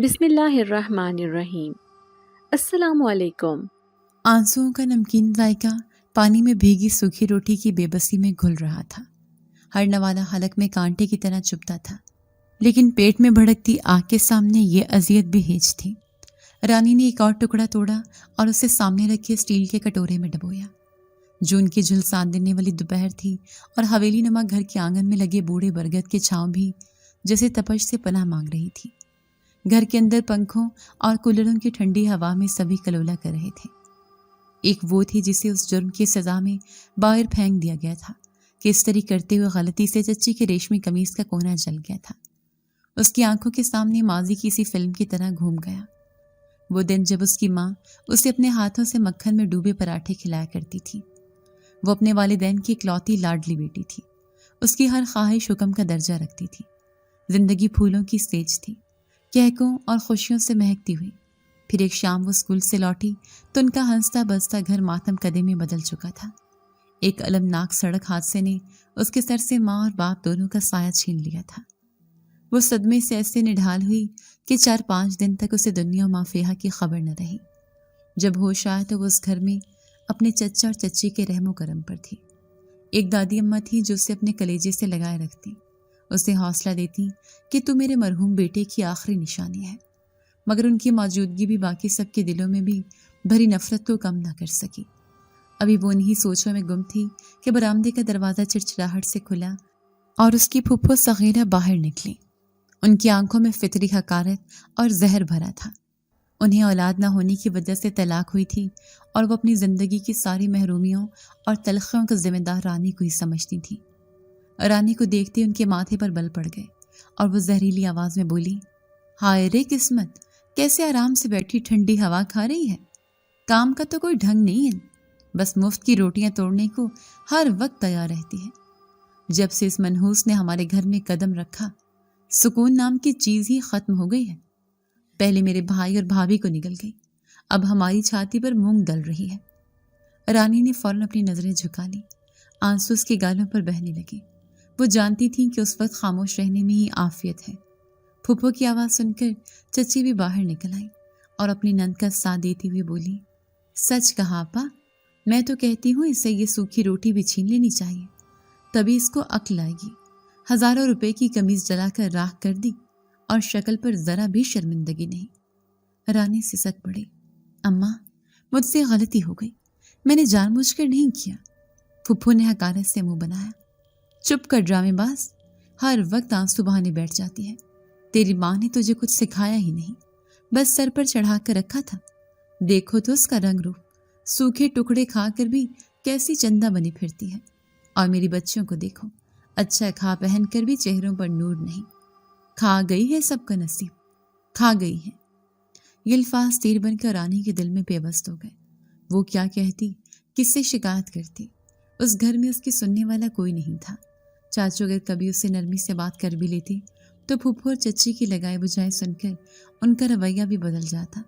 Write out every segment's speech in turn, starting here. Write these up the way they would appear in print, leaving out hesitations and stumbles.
بسم اللہ الرحمن الرحیم۔ السلام علیکم۔ آنسوؤں کا نمکین ذائقہ پانی میں بھیگی سوکھی روٹی کی بے بسی میں گھل رہا تھا۔ ہر نوالہ حلق میں کانٹے کی طرح چبھتا تھا، لیکن پیٹ میں بھڑکتی آگ کے سامنے یہ اذیت بھی ہیج تھی۔ رانی نے ایک اور ٹکڑا توڑا اور اسے سامنے رکھے اسٹیل کے کٹورے میں ڈبویا۔ جون کی جھلسان دینے والی دوپہر تھی اور حویلی نما گھر کے آنگن میں لگے بوڑھے برگد کے چھاؤں بھی جیسے تپش سے پناہ مانگ رہی تھی۔ گھر کے اندر پنکھوں اور کولروں کی ٹھنڈی ہوا میں سبھی کلولا کر رہے تھے۔ ایک وہ تھی جسے اس جرم کی سزا میں باہر پھینک دیا گیا تھا کہ اس طرح کرتے ہوئے غلطی سے چچی کے ریشمی قمیص کا کونا جل گیا تھا۔ اس کی آنکھوں کے سامنے ماضی کی کسی فلم کی طرح گھوم گیا وہ دن جب اس کی ماں اسے اپنے ہاتھوں سے مکھن میں ڈوبے پراٹھے کھلایا کرتی تھی۔ وہ اپنے والدین کی اکلوتی لاڈلی بیٹی تھی۔ اس کی ہر خواہش حکم کا درجہ رکھتی تھی۔ زندگی پھولوں کی سٹیج تھی، کہکوں اور خوشیوں سے مہکتی ہوئی۔ پھر ایک شام وہ اسکول سے لوٹی تو ان کا ہنستا بستا گھر ماتم قدے میں بدل چکا تھا۔ ایک المناک سڑک حادثے نے اس کے سر سے ماں اور باپ دونوں کا سایہ چھین لیا تھا۔ وہ صدمے سے ایسے نڈھال ہوئی کہ 4-5 دن تک اسے دنیا و مافیہا کی خبر نہ رہی۔ جب ہوش آیا تو وہ اس گھر میں اپنے چچا اور چچی کے رحم و کرم پر تھی۔ ایک دادی اماں تھی جو اسے اپنے کلیجے سے لگائے رکھتی، اسے حوصلہ دیتی کہ تو میرے مرحوم بیٹے کی آخری نشانی ہے، مگر ان کی موجودگی بھی باقی سب کے دلوں میں بھی بھری نفرت کو کم نہ کر سکی۔ ابھی وہ انہی سوچوں میں گم تھی کہ برآمدے کا دروازہ چڑچڑاہٹ سے کھلا اور اس کی پھپھو صغیرہ باہر نکلی۔ ان کی آنکھوں میں فطری حقارت اور زہر بھرا تھا۔ انہیں اولاد نہ ہونے کی وجہ سے طلاق ہوئی تھی اور وہ اپنی زندگی کی ساری محرومیوں اور تلخیوں کا ذمہ دار رانی کو ہی سمجھتی تھی۔ رانی کو دیکھتے ان کے ماتھے پر بل پڑ گئے اور وہ زہریلی آواز میں بولی، ہائے رے قسمت، کیسے آرام سے بیٹھی ٹھنڈی ہوا کھا رہی ہے۔ کام کا تو کوئی ڈھنگ نہیں ہے، بس مفت کی روٹیاں توڑنے کو ہر وقت تیار رہتی ہے۔ جب سے اس منحوس نے ہمارے گھر میں قدم رکھا، سکون نام کی چیز ہی ختم ہو گئی ہے۔ پہلے میرے بھائی اور بھابھی کو نگل گئی، اب ہماری چھاتی پر مونگ ڈل رہی ہے۔ رانی نے فوراً اپنی نظریں جھکا لی، آنسو اس کے گالوں پر بہنے لگے۔ وہ جانتی تھی کہ اس وقت خاموش رہنے میں ہی عافیت ہے۔ پھپھو کی آواز سن کر چچی بھی باہر نکل آئی اور اپنی نند کا ساتھ دیتی ہوئی بولی، سچ کہا آپا، میں تو کہتی ہوں اسے یہ سوکھی روٹی بھی چھین لینی چاہیے، تبھی اس کو عقل آئے گی۔ ہزاروں روپے کی قمیض جلا کر راکھ کر دی اور شکل پر ذرا بھی شرمندگی نہیں۔ رانی سسک پڑی، اماں مجھ سے غلطی ہو گئی، میں نے جان بوجھ کر نہیں کیا۔ پھپھو نے حقارت سے منہ بنایا، چپ کر ڈرامے باز، ہر وقت آنسو بہانے بیٹھ جاتی ہے۔ تیری ماں نے تجھے کچھ سکھایا ہی نہیں، بس سر پر چڑھا کر رکھا تھا۔ دیکھو تو اس کا رنگ روپ، سوکھے ٹکڑے کھا کر بھی کیسی چندہ بنی پھرتی ہے، اور میری بچیوں کو دیکھو، اچھا کھا پہن کر بھی چہروں پر نور نہیں۔ کھا گئی ہے سب کا نصیب، کھا گئی ہے۔ یہ الفاظ تیر بن کر رانی کے دل میں پیوست ہو گئے۔ وہ کیا کہتی، کس سے شکایت کرتی؟ اس گھر میں اس کی سننے والا کوئی نہیں تھا۔ چاچو اگر کبھی اس سے نرمی سے بات کر بھی لیتی تو پھپھو اور چچی کی لگائے بجھائے سن کر ان کا رویہ بھی بدل جاتا۔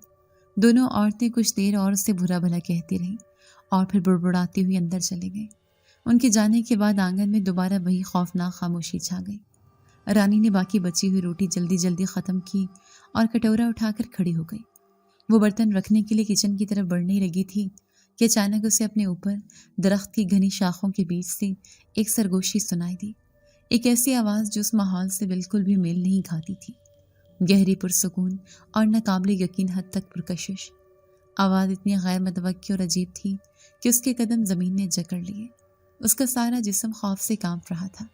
دونوں عورتیں کچھ دیر اور اس سے برا بھلا کہتی رہیں اور پھر بڑبڑاتی ہوئی اندر چلے گئیں۔ ان کے جانے کے بعد آنگن میں دوبارہ وہی خوفناک خاموشی چھا گئی۔ رانی نے باقی بچی ہوئی روٹی جلدی جلدی ختم کی اور کٹورا اٹھا کر کھڑی ہو گئی۔ وہ برتن رکھنے کے لیے کچن کی طرف بڑھنے لگی تھی کہ اچانک اسے اپنے اوپر درخت کی گھنی شاخوں کے بیچ سے ایک سرگوشی سنائی دی، ایک ایسی آواز جو اس ماحول سے بالکل بھی میل نہیں کھاتی تھی، گہری پرسکون اور ناقابل یقین حد تک پرکشش۔ آواز اتنی غیر متوقع اور عجیب تھی کہ اس کے قدم زمین نے جکڑ لیے۔ اس کا سارا جسم خوف سے کانپ رہا تھا۔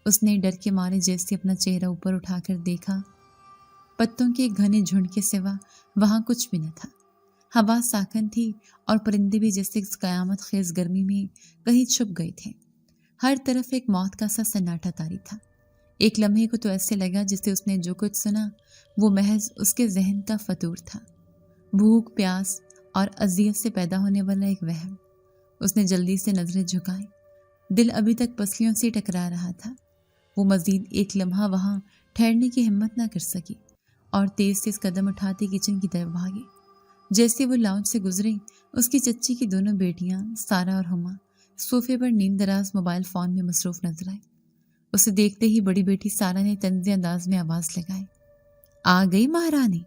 اس نے ڈر کے مارے جیسے اپنا چہرہ اوپر اٹھا کر دیکھا، پتوں کے گھنے جھنڈ کے سوا وہاں کچھ بھی نہ تھا۔ ہوا ساکن تھی اور پرندے بھی جیسے اس قیامت خیز گرمی میں کہیں چھپ گئے تھے۔ ہر طرف ایک موت کا سا سناٹا طاری تھا۔ ایک لمحے کو تو ایسے لگا جسے اس نے جو کچھ سنا وہ محض اس کے ذہن کا فطور تھا، بھوک، پیاس اور اذیت سے پیدا ہونے والا ایک وہم۔ اس نے جلدی سے نظریں جھکائیں، دل ابھی تک پسلیوں سے ٹکرا رہا تھا۔ وہ مزید ایک لمحہ وہاں ٹھہرنے کی ہمت نہ کر سکی اور تیز تیز قدم اٹھاتے کچن کی طرف بھاگی۔ جیسے وہ لاؤنج سے گزرے، اس کی چچی کی دونوں بیٹیاں سارا اور ہما صوفے پر نیم دراز موبائل فون میں مصروف نظر آئے۔ اسے دیکھتے ہی بڑی بیٹی سارا نے طنزی انداز میں آواز لگائی، آ گئی مہارانی،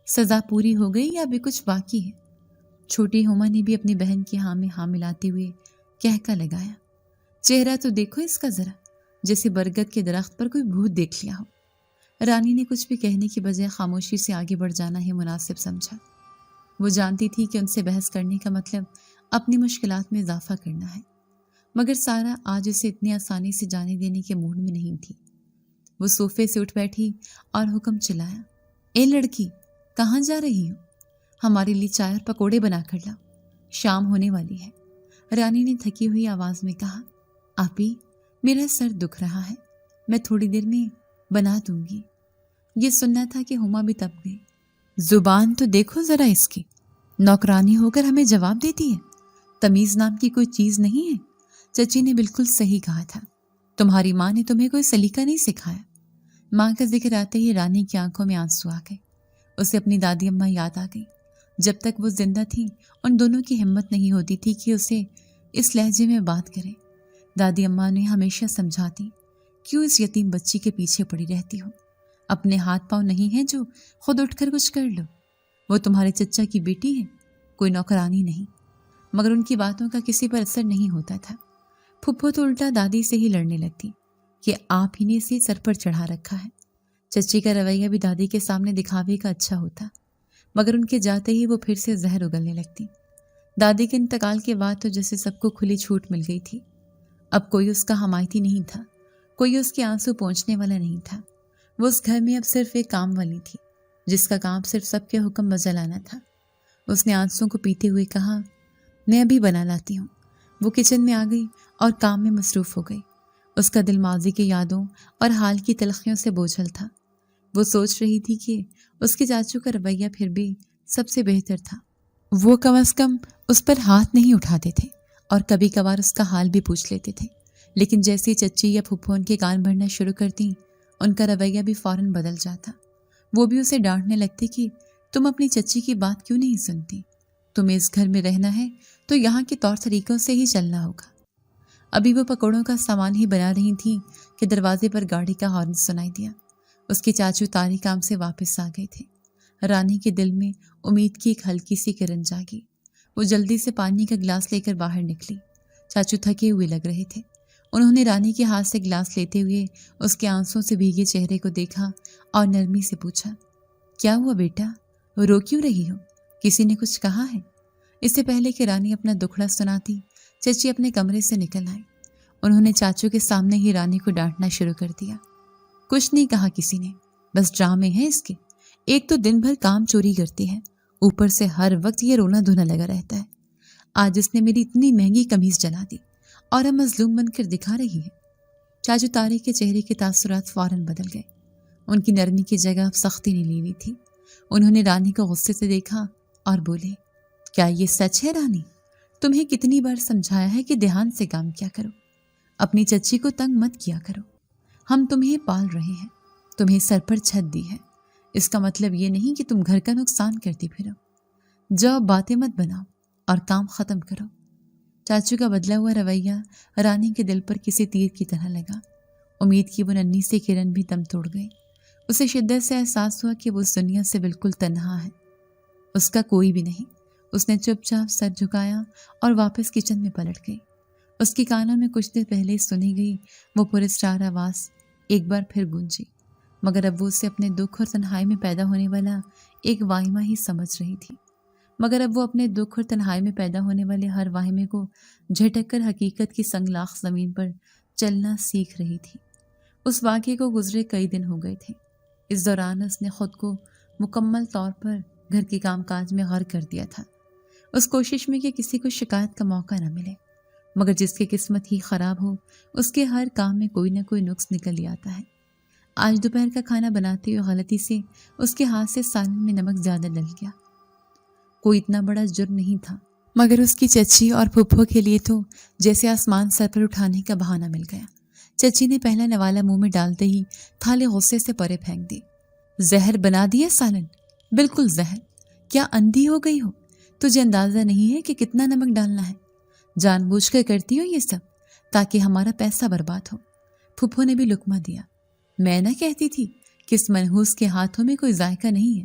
سزا پوری ہو گئی یا ابھی کچھ باقی ہے؟ چھوٹی ہما نے بھی اپنی بہن کی ہاں میں ہاں ملاتے ہوئے کہکا لگایا۔ چہرہ تو دیکھو اس کا ذرا، جیسے برگد کے درخت پر کوئی بھوت دیکھ لیا ہو۔ رانی نے کچھ بھی کہنے کی بجائے خاموشی سے آگے بڑھ جانا ہی مناسب سمجھا۔ وہ جانتی تھی کہ ان سے بحث کرنے کا مطلب اپنی مشکلات میں اضافہ کرنا ہے، مگر سارا آج اسے اتنی آسانی سے جانے دینے کے موڈ میں نہیں تھی۔ وہ صوفے سے اٹھ بیٹھی اور حکم چلایا، اے لڑکی، کہاں جا رہی ہو؟ ہمارے لیے چائے اور پکوڑے بنا کر لاؤ، شام ہونے والی ہے۔ رانی نے تھکی ہوئی آواز میں کہا، آپی، میرا سر دکھ رہا ہے، میں تھوڑی دیر میں بنا دوں گی۔ یہ سننا تھا کہ ہما بھی تب گئی۔ زبان تو دیکھو ذرا اس کی، نوکرانی ہو کر ہمیں جواب دیتی ہے، تمیز نام کی کوئی چیز نہیں ہے۔ چچی نے بالکل صحیح کہا تھا، تمہاری ماں نے تمہیں کوئی سلیقہ نہیں سکھایا۔ ماں کا ذکر آتے ہی رانی کی آنکھوں میں آنسو آ گئے۔ اسے اپنی دادی اماں یاد آ گئی۔ جب تک وہ زندہ تھی ان دونوں کی ہمت نہیں ہوتی تھی کہ اسے اس لہجے میں بات کریں۔ دادی اماں نے ہمیشہ سمجھاتی، کیوں اس یتیم بچی کے پیچھے پڑی رہتی ہو؟ اپنے ہاتھ پاؤں نہیں ہیں جو خود اٹھ کر کچھ کر لو؟ وہ تمہارے چچا کی بیٹی ہے، کوئی نوکرانی نہیں۔ مگر ان کی باتوں کا کسی پر اثر نہیں ہوتا تھا۔ پھپھو تو الٹا دادی سے ہی لڑنے لگتی کہ آپ ہی نے اسے سر پر چڑھا رکھا ہے۔ چچی کا رویہ بھی دادی کے سامنے دکھاوے کا اچھا ہوتا، مگر ان کے جاتے ہی وہ پھر سے زہر اگلنے لگتی۔ دادی کے انتقال کے بعد تو جیسے سب کو کھلی چھوٹ مل گئی تھی۔ اب کوئی اس کا حمایتی نہیں تھا، کوئی اس کے آنسو پہنچنے والا نہیں تھا۔ وہ اس گھر میں اب صرف ایک کام والی تھی، جس کا کام صرف سب کے حکم بجا لانا تھا۔ اس نے آنسوں کو پیتے ہوئے کہا، میں ابھی بنا لاتی ہوں۔ وہ کچن میں آ گئی اور کام میں مصروف ہو گئی۔ اس کا دل ماضی کی یادوں اور حال کی تلخیوں سے بوجھل تھا۔ وہ سوچ رہی تھی کہ اس کے چاچو کا رویہ پھر بھی سب سے بہتر تھا۔ وہ کم از کم اس پر ہاتھ نہیں اٹھاتے تھے اور کبھی کبھار اس کا حال بھی پوچھ لیتے تھے۔ لیکن جیسے چچی یا پھپھو ان کے کان بھرنا شروع کرتی، ان کا رویہ بھی فوراً بدل جاتا۔ وہ بھی اسے ڈانٹنے لگتی کہ تم اپنی چچی کی بات کیوں نہیں سنتی؟ تمہیں اس گھر میں رہنا ہے تو یہاں کے طور طریقوں سے ہی چلنا ہوگا۔ ابھی وہ پکوڑوں کا سامان ہی بنا رہی تھیں کہ دروازے پر گاڑی کا ہارن سنائی دیا۔ اس کے چاچو طاری کام سے واپس آ گئے تھے۔ رانی کے دل میں امید کی ایک ہلکی سی کرن جاگی۔ وہ جلدی سے پانی کا گلاس لے کر باہر نکلی۔ چاچو تھکے ہوئے لگ رہے تھے۔ انہوں نے رانی کے ہاتھ سے گلاس لیتے ہوئے اس کے آنسوں سے بھیگے چہرے کو دیکھا اور نرمی سے پوچھا، کیا ہوا بیٹا، رو کیوں رہی ہو؟ کسی نے کچھ کہا ہے؟ اس سے پہلے کہ رانی اپنا دکھڑا سناتی، چچی اپنے کمرے سے نکل آئی۔ انہوں نے چاچو کے سامنے ہی رانی کو ڈانٹنا شروع کر دیا۔ کچھ نہیں کہا کسی نے، بس ڈرامے ہیں اس کے۔ ایک تو دن بھر کام چوری کرتی ہے، اوپر سے ہر وقت یہ رونا دھونا لگا رہتا ہے۔ آج اس نے میری اتنی مہنگی قمیض جلا دی اور اب مظلوم بن کر دکھا رہی ہے۔ چاچو طاری کے چہرے کے تاثرات فوراً بدل گئے۔ ان کی نرمی کی جگہ اب سختی نے لی ہوئی تھی۔ انہوں نے رانی کو غصے سے دیکھا اور بولے، کیا یہ سچ ہے رانی؟ تمہیں کتنی بار سمجھایا ہے کہ دھیان سے کام کیا کرو، اپنی چچی کو تنگ مت کیا کرو۔ ہم تمہیں پال رہے ہیں، تمہیں سر پر چھت دی ہے، اس کا مطلب یہ نہیں کہ تم گھر کا نقصان کرتی پھرو۔ جاؤ باتیں مت بناؤ اور کام ختم کرو۔ چاچو کا بدلا ہوا رویہ رانی کے دل پر کسی تیر کی طرح لگا۔ امید کی وہ ننھی سی کرن بھی دم توڑ گئی۔ اسے شدت سے احساس ہوا کہ وہ اس دنیا سے بالکل تنہا ہے، اس کا کوئی بھی نہیں۔ اس نے چپ چاپ سر جھکایا اور واپس کچن میں پلٹ گئی۔ اس کے کانوں میں کچھ دیر پہلے سنی گئی وہ پراسرار آواز ایک بار پھر گونجی، مگر اب وہ اسے اپنے دکھ اور تنہائی میں پیدا ہونے والا ایک واہمہ ہی سمجھ رہی تھی۔ مگر اب وہ اپنے دکھ اور تنہائی میں پیدا ہونے والے ہر واہمے کو جھٹک کر حقیقت کی سنگلاخ زمین پر چلنا سیکھ رہی تھی۔ اس واقعے کو گزرے کئی دن ہو گئے تھے۔ اس دوران اس نے خود کو مکمل طور پر گھر کے کام کاج میں غرق کر دیا تھا، اس کوشش میں کہ کسی کو شکایت کا موقع نہ ملے۔ مگر جس کی قسمت ہی خراب ہو، اس کے ہر کام میں کوئی نہ کوئی نقص نکل ہی آتا ہے۔ آج دوپہر کا کھانا بناتے ہوئے غلطی سے اس کے ہاتھ سے سالن میں نمک زیادہ ڈل گیا۔ کوئی اتنا بڑا جرم نہیں تھا، مگر اس کی چچی اور پھپھو کے لیے تو جیسے آسمان سر پر اٹھانے کا بہانہ مل گیا۔ چچی نے پہلا نوالا منہ میں ڈالتے ہی تھالے غصے سے پرے پھینک دی۔ زہر بنا دیا سالن، بالکل زہر۔ کیا اندھی ہو گئی ہو؟ تجھے اندازہ نہیں ہے کہ کتنا نمک ڈالنا ہے؟ جان بوجھ کر کرتی ہو یہ سب تاکہ ہمارا پیسہ برباد ہو۔ پھپھو نے بھی لقمہ دیا۔ میں نہ کہتی تھی کہ اس منحوس کے ہاتھوں میں کوئی ذائقہ نہیں ہے،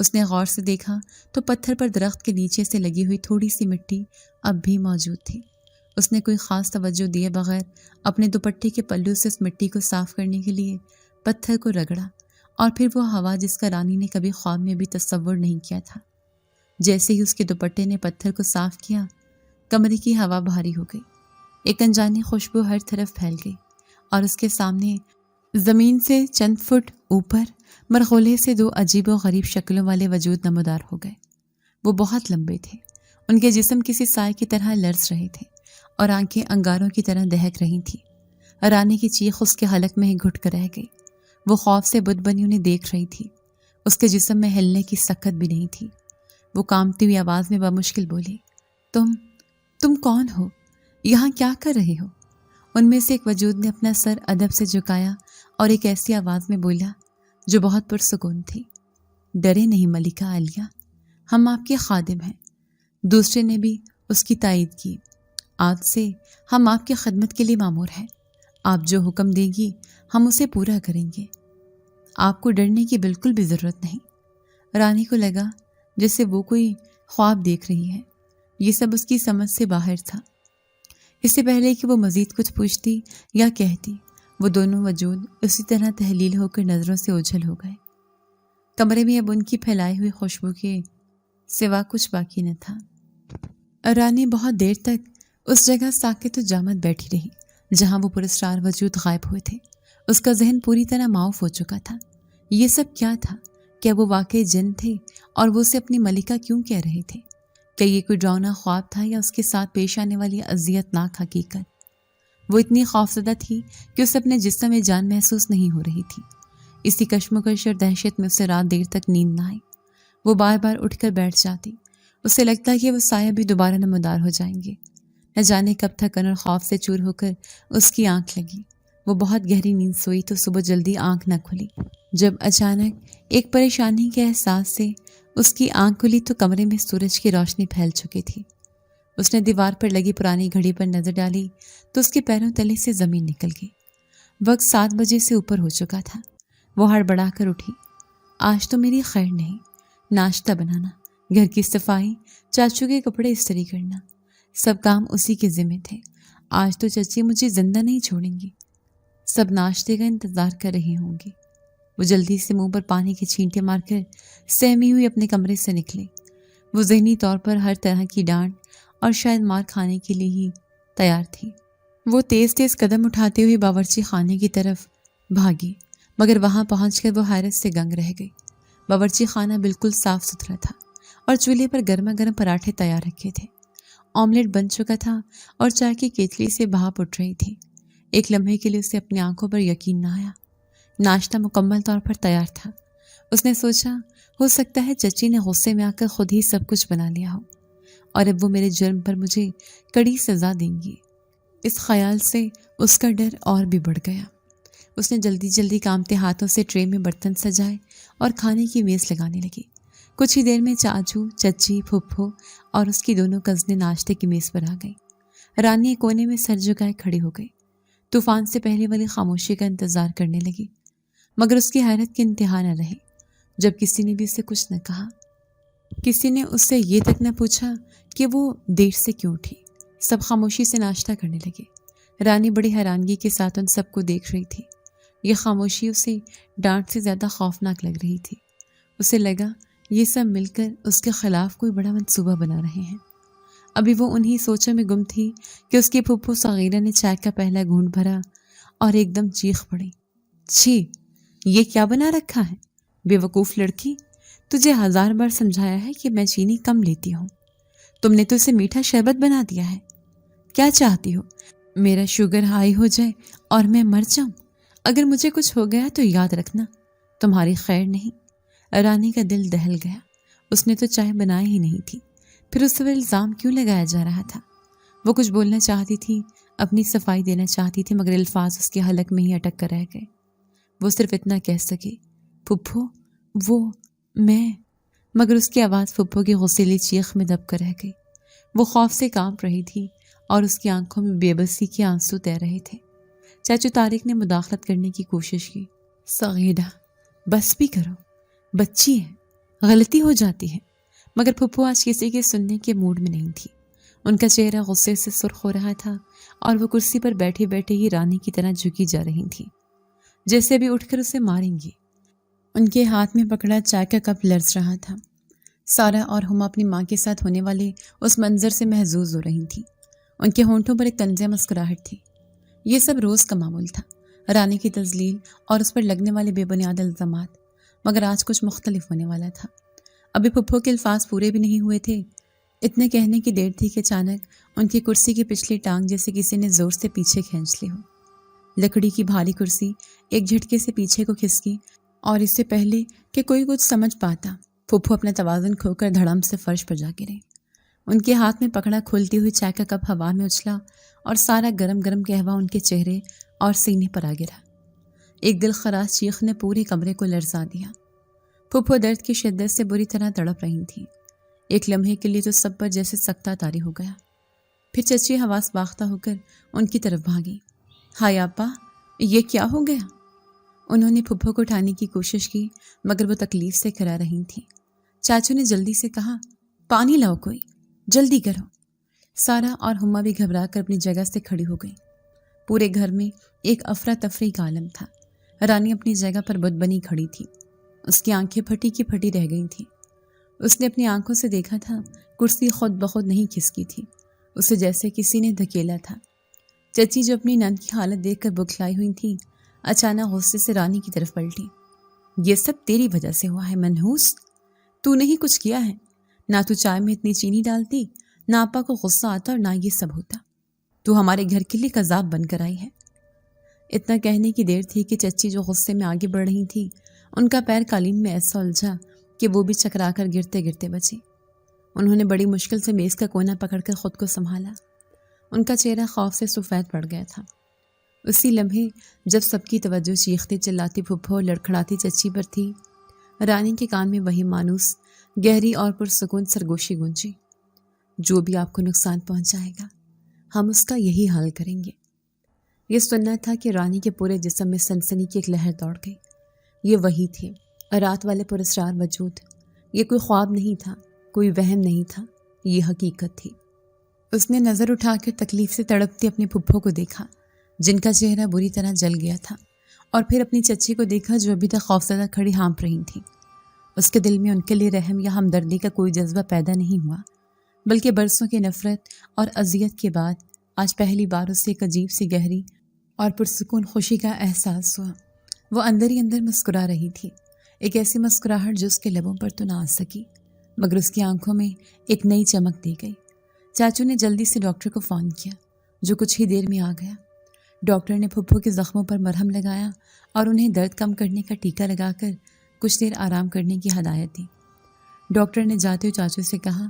اس نے غور سے دیکھا تو پتھر پر درخت کے نیچے سے لگی ہوئی تھوڑی سی مٹی اب بھی موجود تھی۔ اس نے کوئی خاص توجہ دیے بغیر اپنے دوپٹے کے پلو سے اس مٹی کو صاف کرنے کے لیے پتھر کو رگڑا، اور پھر وہ ہوا جس کا رانی نے کبھی خواب میں بھی تصور نہیں کیا تھا۔ جیسے ہی اس کے دوپٹے نے پتھر کو صاف کیا، کمرے کی ہوا بھاری ہو گئی، ایک انجانی خوشبو ہر طرف پھیل گئی، اور اس کے سامنے زمین سے چند فٹ اوپر مرغولے سے دو عجیب و غریب شکلوں والے وجود نمودار ہو گئے۔ وہ بہت لمبے تھے، ان کے جسم کسی سائے کی طرح لرز رہے تھے اور آنکھیں انگاروں کی طرح دہک رہی تھیں۔ رانی کی چیخ اس کے حلق میں ہی گھٹ کر رہ گئی۔ وہ خوف سے بت بنی انہیں دیکھ رہی تھی۔ اس کے جسم میں ہلنے کی سکت بھی نہیں تھی۔ وہ کانپتی ہوئی آواز میں بمشکل بولی، تم کون ہو؟ یہاں کیا کر رہے ہو؟ ان میں سے ایک وجود نے اپنا سر ادب سے جھکایا اور ایک ایسی آواز میں بولا جو بہت پرسکون تھی، ڈرے نہیں ملکہ عالیہ، ہم آپ کے خادم ہیں۔ دوسرے نے بھی اس کی تائید کی، آج سے ہم آپ کی خدمت کے لیے مامور ہیں، آپ جو حکم دیں گی ہم اسے پورا کریں گے، آپ کو ڈرنے کی بالکل بھی ضرورت نہیں۔ رانی کو لگا جیسے وہ کوئی خواب دیکھ رہی ہے، یہ سب اس کی سمجھ سے باہر تھا۔ اس سے پہلے کہ وہ مزید کچھ پوچھتی یا کہتی، وہ دونوں وجود اسی طرح تحلیل ہو کر نظروں سے اوجھل ہو گئے۔ کمرے میں اب ان کی پھیلائی ہوئی خوشبو کے سوا کچھ باقی نہ تھا۔ رانی بہت دیر تک اس جگہ ساکت و جامد بیٹھی رہی جہاں وہ پراسرار وجود غائب ہوئے تھے۔ اس کا ذہن پوری طرح معاف ہو چکا تھا۔ یہ سب کیا تھا؟ کیا وہ واقعی جن تھے اور وہ اسے اپنی ملکہ کیوں کہہ رہے تھے؟ کیا یہ کوئی ڈراؤنا خواب تھا یا اس کے ساتھ پیش آنے والی اذیت ناک حقیقت؟ وہ اتنی خوفزدہ تھی کہ اسے اپنے جسم میں جان محسوس نہیں ہو رہی تھی۔ اسی کشمکش اور دہشت میں اسے رات دیر تک نیند نہ آئی۔ وہ بار بار اٹھ کر بیٹھ جاتی۔ اسے لگتا کہ وہ سایہ بھی دوبارہ نمودار ہو جائیں گے۔ نہ جانے کب تھکن اور خوف سے چور ہو کر اس کی آنکھ لگی۔ وہ بہت گہری نیند سوئی تو صبح جلدی آنکھ نہ کھلی۔ جب اچانک ایک پریشانی کے احساس سے اس کی آنکھ کھلی تو کمرے میں سورج کی روشنی پھیل چکی تھی۔ اس نے دیوار پر لگی پرانی گھڑی پر نظر ڈالی تو اس کے پیروں تلے سے زمین نکل گئی۔ وقت 7 بجے سے اوپر ہو چکا تھا۔ وہ ہڑبڑا کر اٹھی۔ آج تو میری خیر نہیں، ناشتہ بنانا، گھر کی صفائی، چاچو کے کپڑے استری کرنا، سب کام اسی کے ذمہ تھے۔ آج تو چچی مجھے زندہ نہیں چھوڑیں گی، سب ناشتے کا انتظار کر رہی ہوں گی۔ وہ جلدی سے منہ پر پانی کے چھینٹے مار کر سہمی ہوئی اپنے کمرے سے نکلے۔ وہ ذہنی طور پر ہر طرح کی ڈانٹ اور شاید مار کھانے کے لیے ہی تیار تھی۔ وہ تیز تیز قدم اٹھاتے ہوئے باورچی خانے کی طرف بھاگی، مگر وہاں پہنچ کر وہ حیرت سے دنگ رہ گئی۔ باورچی خانہ بالکل صاف ستھرا تھا اور چولہے پر گرما گرم پراٹھے تیار رکھے تھے۔ آملیٹ بن چکا تھا اور چائے کی کیتلی سے بھاپ اٹھ رہی تھی۔ ایک لمحے کے لیے اسے اپنی آنکھوں پر یقین نہ آیا۔ ناشتہ مکمل طور پر تیار تھا۔ اس نے سوچا، ہو سکتا ہے چچی نے غصے میں آ کر خود ہی سب کچھ بنا لیا ہو اور اب وہ میرے جرم پر مجھے کڑی سزا دیں گی۔ اس خیال سے اس کا ڈر اور بھی بڑھ گیا۔ اس نے جلدی جلدی کامتے ہاتھوں سے ٹرے میں برتن سجائے اور کھانے کی میز لگانے لگی۔ کچھ ہی دیر میں چاچو، چچی، پھپھو اور اس کی دونوں کزنیں ناشتے کی میز پر آ گئیں۔ رانی ایک کونے میں سر جھکائے کھڑی ہو گئی۔ طوفان سے پہلے والی خاموشی کا انتظار کرنے لگی، مگر اس کی حیرت کی انتہا نہ رہی جب کسی نے بھی اسے کچھ نہ کہا۔ کسی نے اس سے یہ تک نہ پوچھا کہ وہ دیر سے کیوں اٹھی۔ سب خاموشی سے ناشتہ کرنے لگے۔ رانی بڑی حیرانگی کے ساتھ ان سب کو دیکھ رہی تھی۔ یہ خاموشی اسے ڈانٹ سے زیادہ خوفناک لگ رہی تھی۔ اسے لگا یہ سب مل کر اس کے خلاف کوئی بڑا منصوبہ بنا رہے ہیں۔ ابھی وہ انہی سوچوں میں گم تھی کہ اس کی پھپھو صغیرہ نے چائے کا پہلا گھونٹ بھرا اور ایک دم چیخ پڑی، چھی، یہ کیا بنا رکھا ہے؟ بے وقوف لڑکی، تجھے 1000 بار سمجھایا ہے کہ میں چینی کم لیتی ہوں، تم نے تو اسے میٹھا شربت بنا دیا ہے۔ کیا چاہتی ہو، میرا شوگر ہائی ہو جائے اور میں مر جاؤں؟ اگر مجھے کچھ ہو گیا تو یاد رکھنا تمہاری خیر نہیں۔ رانی کا دل دہل گیا۔ اس نے تو چائے بنائی ہی نہیں تھی، پھر اس پر الزام کیوں لگایا جا رہا تھا؟ وہ کچھ بولنا چاہتی تھی، اپنی صفائی دینا چاہتی تھی، مگر الفاظ اس کے حلق میں ہی اٹک کر رہ گئے۔ وہ صرف اتنا کہہ سکی، پھپھو، وہ میں، مگر اس کی آواز پھپھو کی غصیلی چیخ میں دب کر رہ گئی۔ وہ خوف سے کانپ رہی تھی اور اس کی آنکھوں میں بے بسی کے آنسو تیر رہے تھے۔ چاچو طارق نے مداخلت کرنے کی کوشش کی، صغیرہ بس بھی کرو، بچی ہے، غلطی ہو جاتی ہے، مگر پھپھو آج کسی کے سننے کے موڈ میں نہیں تھی۔ ان کا چہرہ غصے سے سرخ ہو رہا تھا اور وہ کرسی پر بیٹھے بیٹھے ہی رانی کی طرح جھکی جا رہی تھی، جیسے ابھی اٹھ کر اسے ماریں گی۔ ان کے ہاتھ میں پکڑا چائے کا کپ لرز رہا تھا۔ سارا اور ہما اپنی ماں کے ساتھ ہونے والے اس منظر سے محظوظ ہو رہی تھیں۔ ان کے ہونٹوں پر ایک طنز مسکراہٹ تھی۔ یہ سب روز کا معمول تھا، رانی کی تذلیل اور اس پر لگنے والے بے بنیاد الزامات، مگر آج کچھ مختلف ہونے والا تھا۔ ابھی پھپھو کے الفاظ پورے بھی نہیں ہوئے تھے، اتنے کہنے کی دیر تھی کہ اچانک ان کی کرسی کی پچھلی ٹانگ جیسے کسی نے زور سے پیچھے کھینچ لی ہو۔ لکڑی کی بھاری کرسی ایک جھٹکے سے پیچھے کو کھسکی اور اس سے پہلے کہ کوئی کچھ سمجھ پاتا، پھپھو اپنا توازن کھو کر دھڑم سے فرش پر جا گرے۔ ان کے ہاتھ میں پکڑا کھولتی ہوئی چائے کا کپ ہوا میں اچھلا اور سارا گرم گرم قہوہ ان کے چہرے اور سینے پر آ گرا۔ ایک دل خراش چیخ نے پورے کمرے کو لرزا دیا۔ پھپھو درد کی شدت سے بری طرح تڑپ رہی تھیں۔ ایک لمحے کے لیے تو سب پر جیسے سکتہ طاری ہو گیا۔ پھر چچی حواس باختہ ہو کر ان کی طرف بھاگی۔ ہائے آپا، یہ کیا ہو گیا؟ انہوں نے پھپھو کو اٹھانے کی کوشش کی، مگر وہ تکلیف سے کرا رہی تھیں۔ چاچو نے جلدی سے کہا، پانی لاؤ کوئی، جلدی کرو۔ سارا اور ہما بھی گھبرا کر اپنی جگہ سے کھڑی ہو گئی۔ پورے گھر میں ایک افراتفری کا عالم تھا۔ رانی اپنی جگہ پر بت بنی کھڑی تھی، اس کی آنکھیں پھٹی کی پھٹی رہ گئی تھیں۔ اس نے اپنی آنکھوں سے دیکھا تھا کرسی خود بخود نہیں کھسکی تھی، اسے جیسے کسی نے دھکیلا تھا۔ چچی جو اپنی نند کی حالت دیکھ کر بکھلائی ہوئی تھی، اچانک غصے سے رانی کی طرف پلٹی۔ یہ سب تیری وجہ سے ہوا ہے منحوس، تو نہیں کچھ کیا ہے، نہ تو چائے میں اتنی چینی ڈالتی، نہ آپا کو غصہ آتا اور نہ یہ سب ہوتا، تو ہمارے گھر کے لیے کذاب بن کر آئی ہے۔ اتنا کہنے کی دیر تھی کہ چچی جو غصے میں آگے بڑھ رہی تھی، ان کا پیر قالین میں ایسا الجھا کہ وہ بھی چکرا کر گرتے گرتے بچی۔ انہوں نے بڑی مشکل سے میز کا کونا پکڑ کر خود کو سنبھالا۔ ان کا چہرہ خوف سے سفید پڑ گیا تھا۔ اسی لمحے جب سب کی توجہ چیختی چلاتی پھپھو اور لڑکھڑاتی چچی پر تھی، رانی کے کان میں وہی مانوس گہری اور پرسکون سرگوشی گونجی، جو بھی آپ کو نقصان پہنچائے گا ہم اس کا یہی حل کریں گے۔ یہ سننا تھا کہ رانی کے پورے جسم میں سنسنی کی ایک لہر دوڑ گئی۔ یہ وہی تھے، رات والے پراسرار وجود۔ یہ کوئی خواب نہیں تھا، کوئی وہم نہیں تھا، یہ حقیقت تھی۔ اس نے نظر اٹھا کر تکلیف سے تڑپتی اپنی پھپھو کو دیکھا، جن کا چہرہ بری طرح جل گیا تھا، اور پھر اپنی چچی کو دیکھا جو ابھی تک خوفزدہ کھڑی ہانپ رہی تھی۔ اس کے دل میں ان کے لیے رحم یا ہمدردی کا کوئی جذبہ پیدا نہیں ہوا، بلکہ برسوں کی نفرت اور اذیت کے بعد آج پہلی بار اسے ایک عجیب سی گہری اور پرسکون خوشی کا احساس ہوا۔ وہ اندر ہی اندر مسکرا رہی تھی، ایک ایسی مسکراہٹ جو اس کے لبوں پر تو نہ آ سکی، مگر اس کی آنکھوں میں ایک نئی چمک دی گئی۔ چاچو نے جلدی سے ڈاکٹر کو فون کیا، جو کچھ ہی دیر میں آ گیا۔ ڈاکٹر نے پھپھو کے زخموں پر مرہم لگایا اور انہیں درد کم کرنے کا ٹیکہ لگا کر کچھ دیر آرام کرنے کی ہدایت دی۔ ڈاکٹر نے جاتے ہوئے چاچو سے کہا،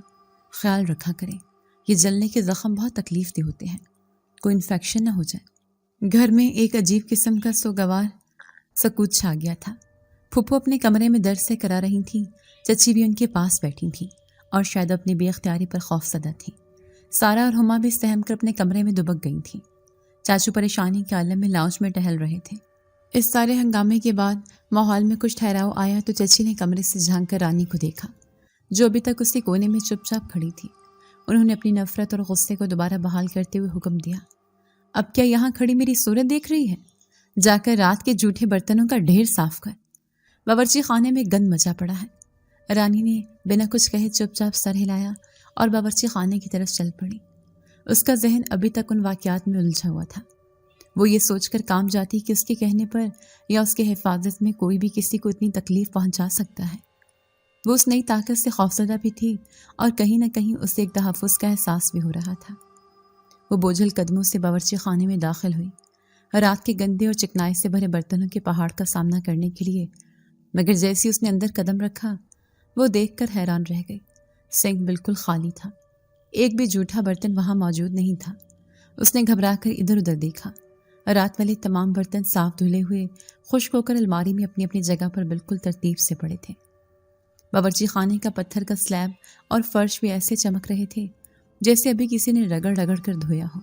خیال رکھا کریں، یہ جلنے کے زخم بہت تکلیف دہ ہوتے ہیں، کوئی انفیکشن نہ ہو جائے۔ گھر میں ایک عجیب قسم کا سوگوار سکوت چھا گیا تھا۔ پھپھو اپنے کمرے میں درد سے کرا رہی تھیں، چچی بھی ان کے پاس بیٹھی تھیں اور شاید اپنی بے اختیاری پر خوفزدہ تھیں۔ سارا اور ہما بھی سہم کر اپنے کمرے میں دبک گئی تھیں۔ چاچو پریشانی کے عالم میں لاؤنج میں ٹہل رہے تھے۔ اس سارے ہنگامے کے بعد ماحول میں کچھ ٹھہراؤ آیا تو چچی نے کمرے سے جھانک کر رانی کو دیکھا، جو ابھی تک اسی کونے میں چپ چاپ کھڑی تھی۔ انہوں نے اپنی نفرت اور غصے کو دوبارہ بحال کرتے ہوئے حکم دیا، اب کیا یہاں کھڑی میری صورت دیکھ رہی ہے؟ جا کر رات کے جھوٹے برتنوں کا ڈھیر صاف کر، باورچی خانے میں گند مچا پڑا ہے۔ رانی نے بنا کچھ کہے چپ چاپ سر ہلایا اور باورچی خانے کی طرف چل پڑی۔ اس کا ذہن ابھی تک ان واقعات میں الجھا ہوا تھا۔ وہ یہ سوچ کر کام جاتی کہ اس کے کہنے پر یا اس کے حفاظت میں کوئی بھی کسی کو اتنی تکلیف پہنچا سکتا ہے۔ وہ اس نئی طاقت سے خوفزدہ بھی تھی اور کہیں نہ کہیں اسے ایک تحفظ کا احساس بھی ہو رہا تھا۔ وہ بوجھل قدموں سے باورچی خانے میں داخل ہوئی، رات کے گندے اور چکنائی سے بھرے برتنوں کے پہاڑ کا سامنا کرنے کے لیے، مگر جیسی اس نے اندر قدم رکھا وہ دیکھ کر حیران رہ گئی۔ سنک بالکل خالی تھا، ایک بھی جھوٹا برتن وہاں موجود نہیں تھا۔ اس نے گھبرا کر ادھر ادھر دیکھا، رات والے تمام برتن صاف دھلے ہوئے خشک ہو کر الماری میں اپنی اپنی جگہ پر بالکل ترتیب سے پڑے تھے۔ باورچی خانے کا پتھر کا سلیب اور فرش بھی ایسے چمک رہے تھے جیسے ابھی کسی نے رگڑ رگڑ کر دھویا ہو۔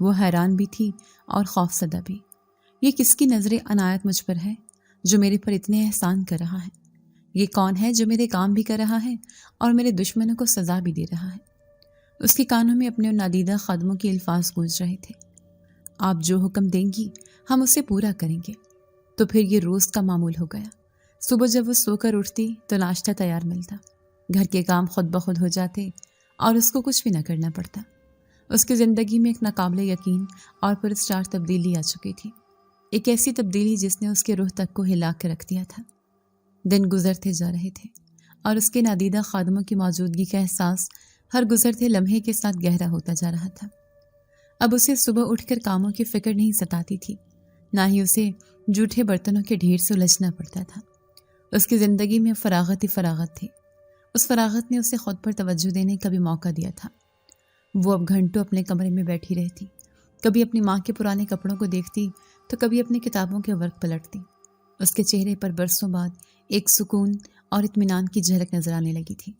وہ حیران بھی تھی اور خوفزدہ بھی۔ یہ کس کی نظر عنایت مجھ پر ہے جو میرے پر اتنے احسان کر رہا ہے؟ یہ کون ہے جو میرے کام بھی کر رہا ہے اور میرے دشمنوں کو سزا بھی دے رہا ہے؟ اس کے کانوں میں اپنے نادیدہ خادموں کے الفاظ گونج رہے تھے۔ آپ جو حکم دیں گی ہم اسے پورا کریں گے۔ تو پھر یہ روز کا معمول ہو گیا۔ صبح جب وہ سو کر اٹھتی تو ناشتہ تیار ملتا، گھر کے کام خود بخود ہو جاتے اور اس کو کچھ بھی نہ کرنا پڑتا۔ اس کی زندگی میں ایک ناقابل یقین اور پراسرار تبدیلی آ چکی تھی، ایک ایسی تبدیلی جس نے اس کے روح تک کو ہلا کے رکھ دیا تھا۔ دن گزرتے جا رہے تھے اور اس کے نادیدہ خادموں کی موجودگی کا احساس ہر گزرتے لمحے کے ساتھ گہرا ہوتا جا رہا تھا۔ اب اسے صبح اٹھ کر کاموں کی فکر نہیں ستاتی تھی، نہ ہی اسے جھوٹے برتنوں کے ڈھیر سے الجھنا پڑتا تھا۔ اس کی زندگی میں فراغت ہی فراغت تھی۔ اس فراغت نے اسے خود پر توجہ دینے کا بھی موقع دیا تھا۔ وہ اب گھنٹوں اپنے کمرے میں بیٹھی رہتی، کبھی اپنی ماں کے پرانے کپڑوں کو دیکھتی تو کبھی اپنی کتابوں کے ورق پلٹتی۔ اس کے چہرے پر برسوں بعد ایک سکون اور اطمینان کی جھلک نظر آنے لگی تھی۔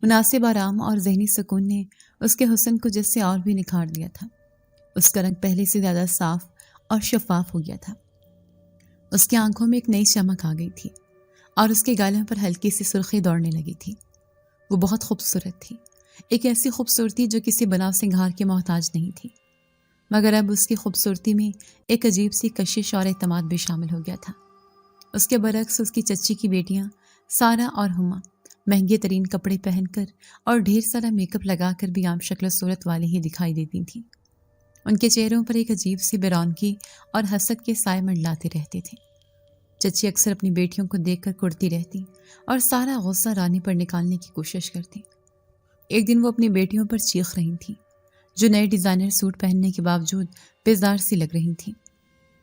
مناسب آرام اور ذہنی سکون نے اس کے حسن کو جس سے اور بھی نکھار دیا تھا۔ اس کا رنگ پہلے سے زیادہ صاف اور شفاف ہو گیا تھا۔ اس کی آنکھوں میں ایک نئی چمک آ گئی تھی اور اس کے گالوں پر ہلکی سی سرخی دوڑنے لگی تھی۔ وہ بہت خوبصورت تھی، ایک ایسی خوبصورتی جو کسی بناؤ سنگھار کی محتاج نہیں تھی، مگر اب اس کی خوبصورتی میں ایک عجیب سی کشش اور اعتماد بھی شامل ہو گیا تھا۔ اس کے برعکس اس کی چچی کی بیٹیاں سارا اور ہما مہنگے ترین کپڑے پہن کر اور ڈھیر سارا میک اپ لگا کر بھی عام شکل و صورت والی ہی دکھائی دیتی تھیں۔ ان کے چہروں پر ایک عجیب سی بیرونقی اور حسد کے سائے منڈلاتے رہتے تھے۔ چچی اکثر اپنی بیٹیوں کو دیکھ کر کڑتی رہتی اور سارا غصہ رانی پر نکالنے کی کوشش کرتی۔ ایک دن وہ اپنی بیٹیوں پر چیخ رہی تھیں، جو نئے ڈیزائنر سوٹ پہننے کے باوجود بیزار سی لگ رہی تھیں۔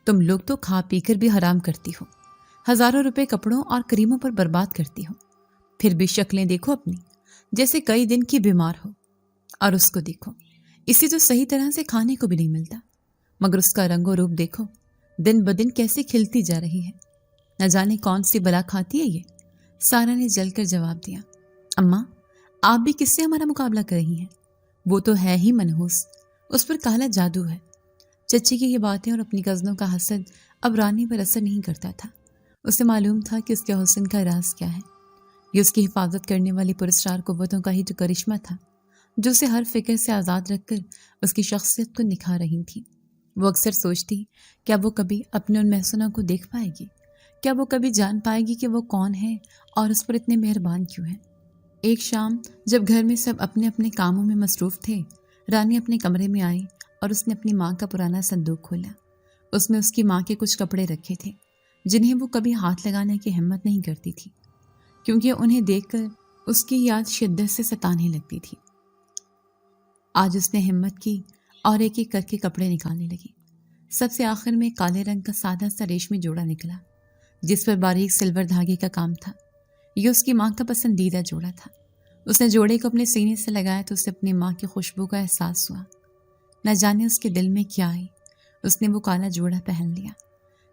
تم لوگ تو کھا پی کر بھی حرام کرتی ہو، ہزاروں روپے کپڑوں اور کریموں پر برباد کرتی ہو، پھر بھی شکلیں دیکھو اپنی جیسے کئی دن کی بیمار ہو، اور اس کو دیکھو، اسے تو صحیح طرح سے کھانے کو بھی نہیں ملتا، مگر اس کا رنگ و روپ دیکھو دن بدن کیسے کھلتی جا رہی ہے، نہ جانے کون سی بلا کھاتی ہے یہ۔ سارا نے جل کر جواب دیا، اماں آپ بھی کس سے ہمارا مقابلہ کر رہی ہیں؟ وہ تو ہے ہی منحوس، اس پر کالا جادو ہے۔ چچی کی یہ باتیں اور اپنی کزنوں کا حسد اب رانی پر اثر نہیں کرتا تھا۔ اسے معلوم تھا کہ اس کے حسن کا راز کیا ہے۔ یہ اس کی حفاظت کرنے والی پراسرار قوتوں کا ہی تو کرشمہ تھا، جو اسے ہر فکر سے آزاد رکھ کر اس کی شخصیت کو نکھار رہی تھی۔ وہ اکثر سوچتی، کیا وہ کبھی اپنے ان محسنوں کو دیکھ پائے گی؟ کیا وہ کبھی جان پائے گی کہ وہ کون ہے اور اس پر اتنے مہربان کیوں ہیں؟ ایک شام جب گھر میں سب اپنے اپنے کاموں میں مصروف تھے، رانی اپنے کمرے میں آئی اور اس نے اپنی ماں کا پرانا صندوق کھولا۔ اس میں اس کی ماں کے کچھ کپڑے رکھے تھے جنہیں وہ کبھی ہاتھ لگانے کی ہمت نہیں کرتی تھی، کیونکہ انہیں دیکھ کر اس کی یاد شدت سے ستانے لگتی تھی۔ آج اس نے ہمت کی اور ایک ایک کر کے کپڑے نکالنے لگی۔ سب سے آخر میں کالے رنگ کا سادہ سا ریشمی جوڑا نکلا، جس پر باریک سلور دھاگے کا کام تھا۔ یہ اس کی ماں کا پسندیدہ جوڑا تھا۔ اس نے جوڑے کو اپنے سینے سے لگایا تو اسے اپنی ماں کی خوشبو کا احساس ہوا۔ نہ جانے اس کے دل میں کیا آئی، اس نے وہ کالا جوڑا پہن لیا۔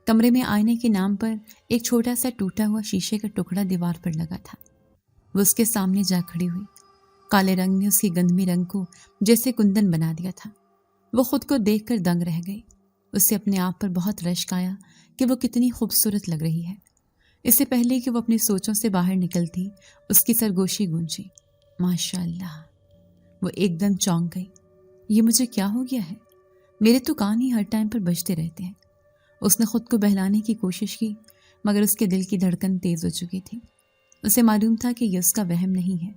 کمرے میں آئینے کے نام پر ایک چھوٹا سا ٹوٹا ہوا شیشے کا ٹکڑا دیوار پر لگا تھا۔ وہ اس کے سامنے جا کھڑی ہوئی۔ کالے رنگ نے اس کی گندمی رنگ کو جیسے کندن بنا دیا تھا۔ وہ خود کو دیکھ کر دنگ رہ گئی۔ اسے اپنے آپ پر بہت رشک آیا کہ وہ کتنی خوبصورت لگ رہی ہے۔ اس سے پہلے کہ وہ اپنی سوچوں سے باہر نکلتی، اس کی سرگوشی گونجی، ماشاء اللہ۔ وہ ایک دم چونک گئی۔ یہ مجھے کیا ہو گیا ہے؟ میرے تو کان ہی ہر ٹائم پر بجتے رہتے ہیں۔ اس نے خود کو بہلانے کی کوشش کی، مگر اس کے دل کی دھڑکن تیز ہو چکی تھی۔ اسے معلوم تھا کہ یہ اس کا وہم نہیں ہے۔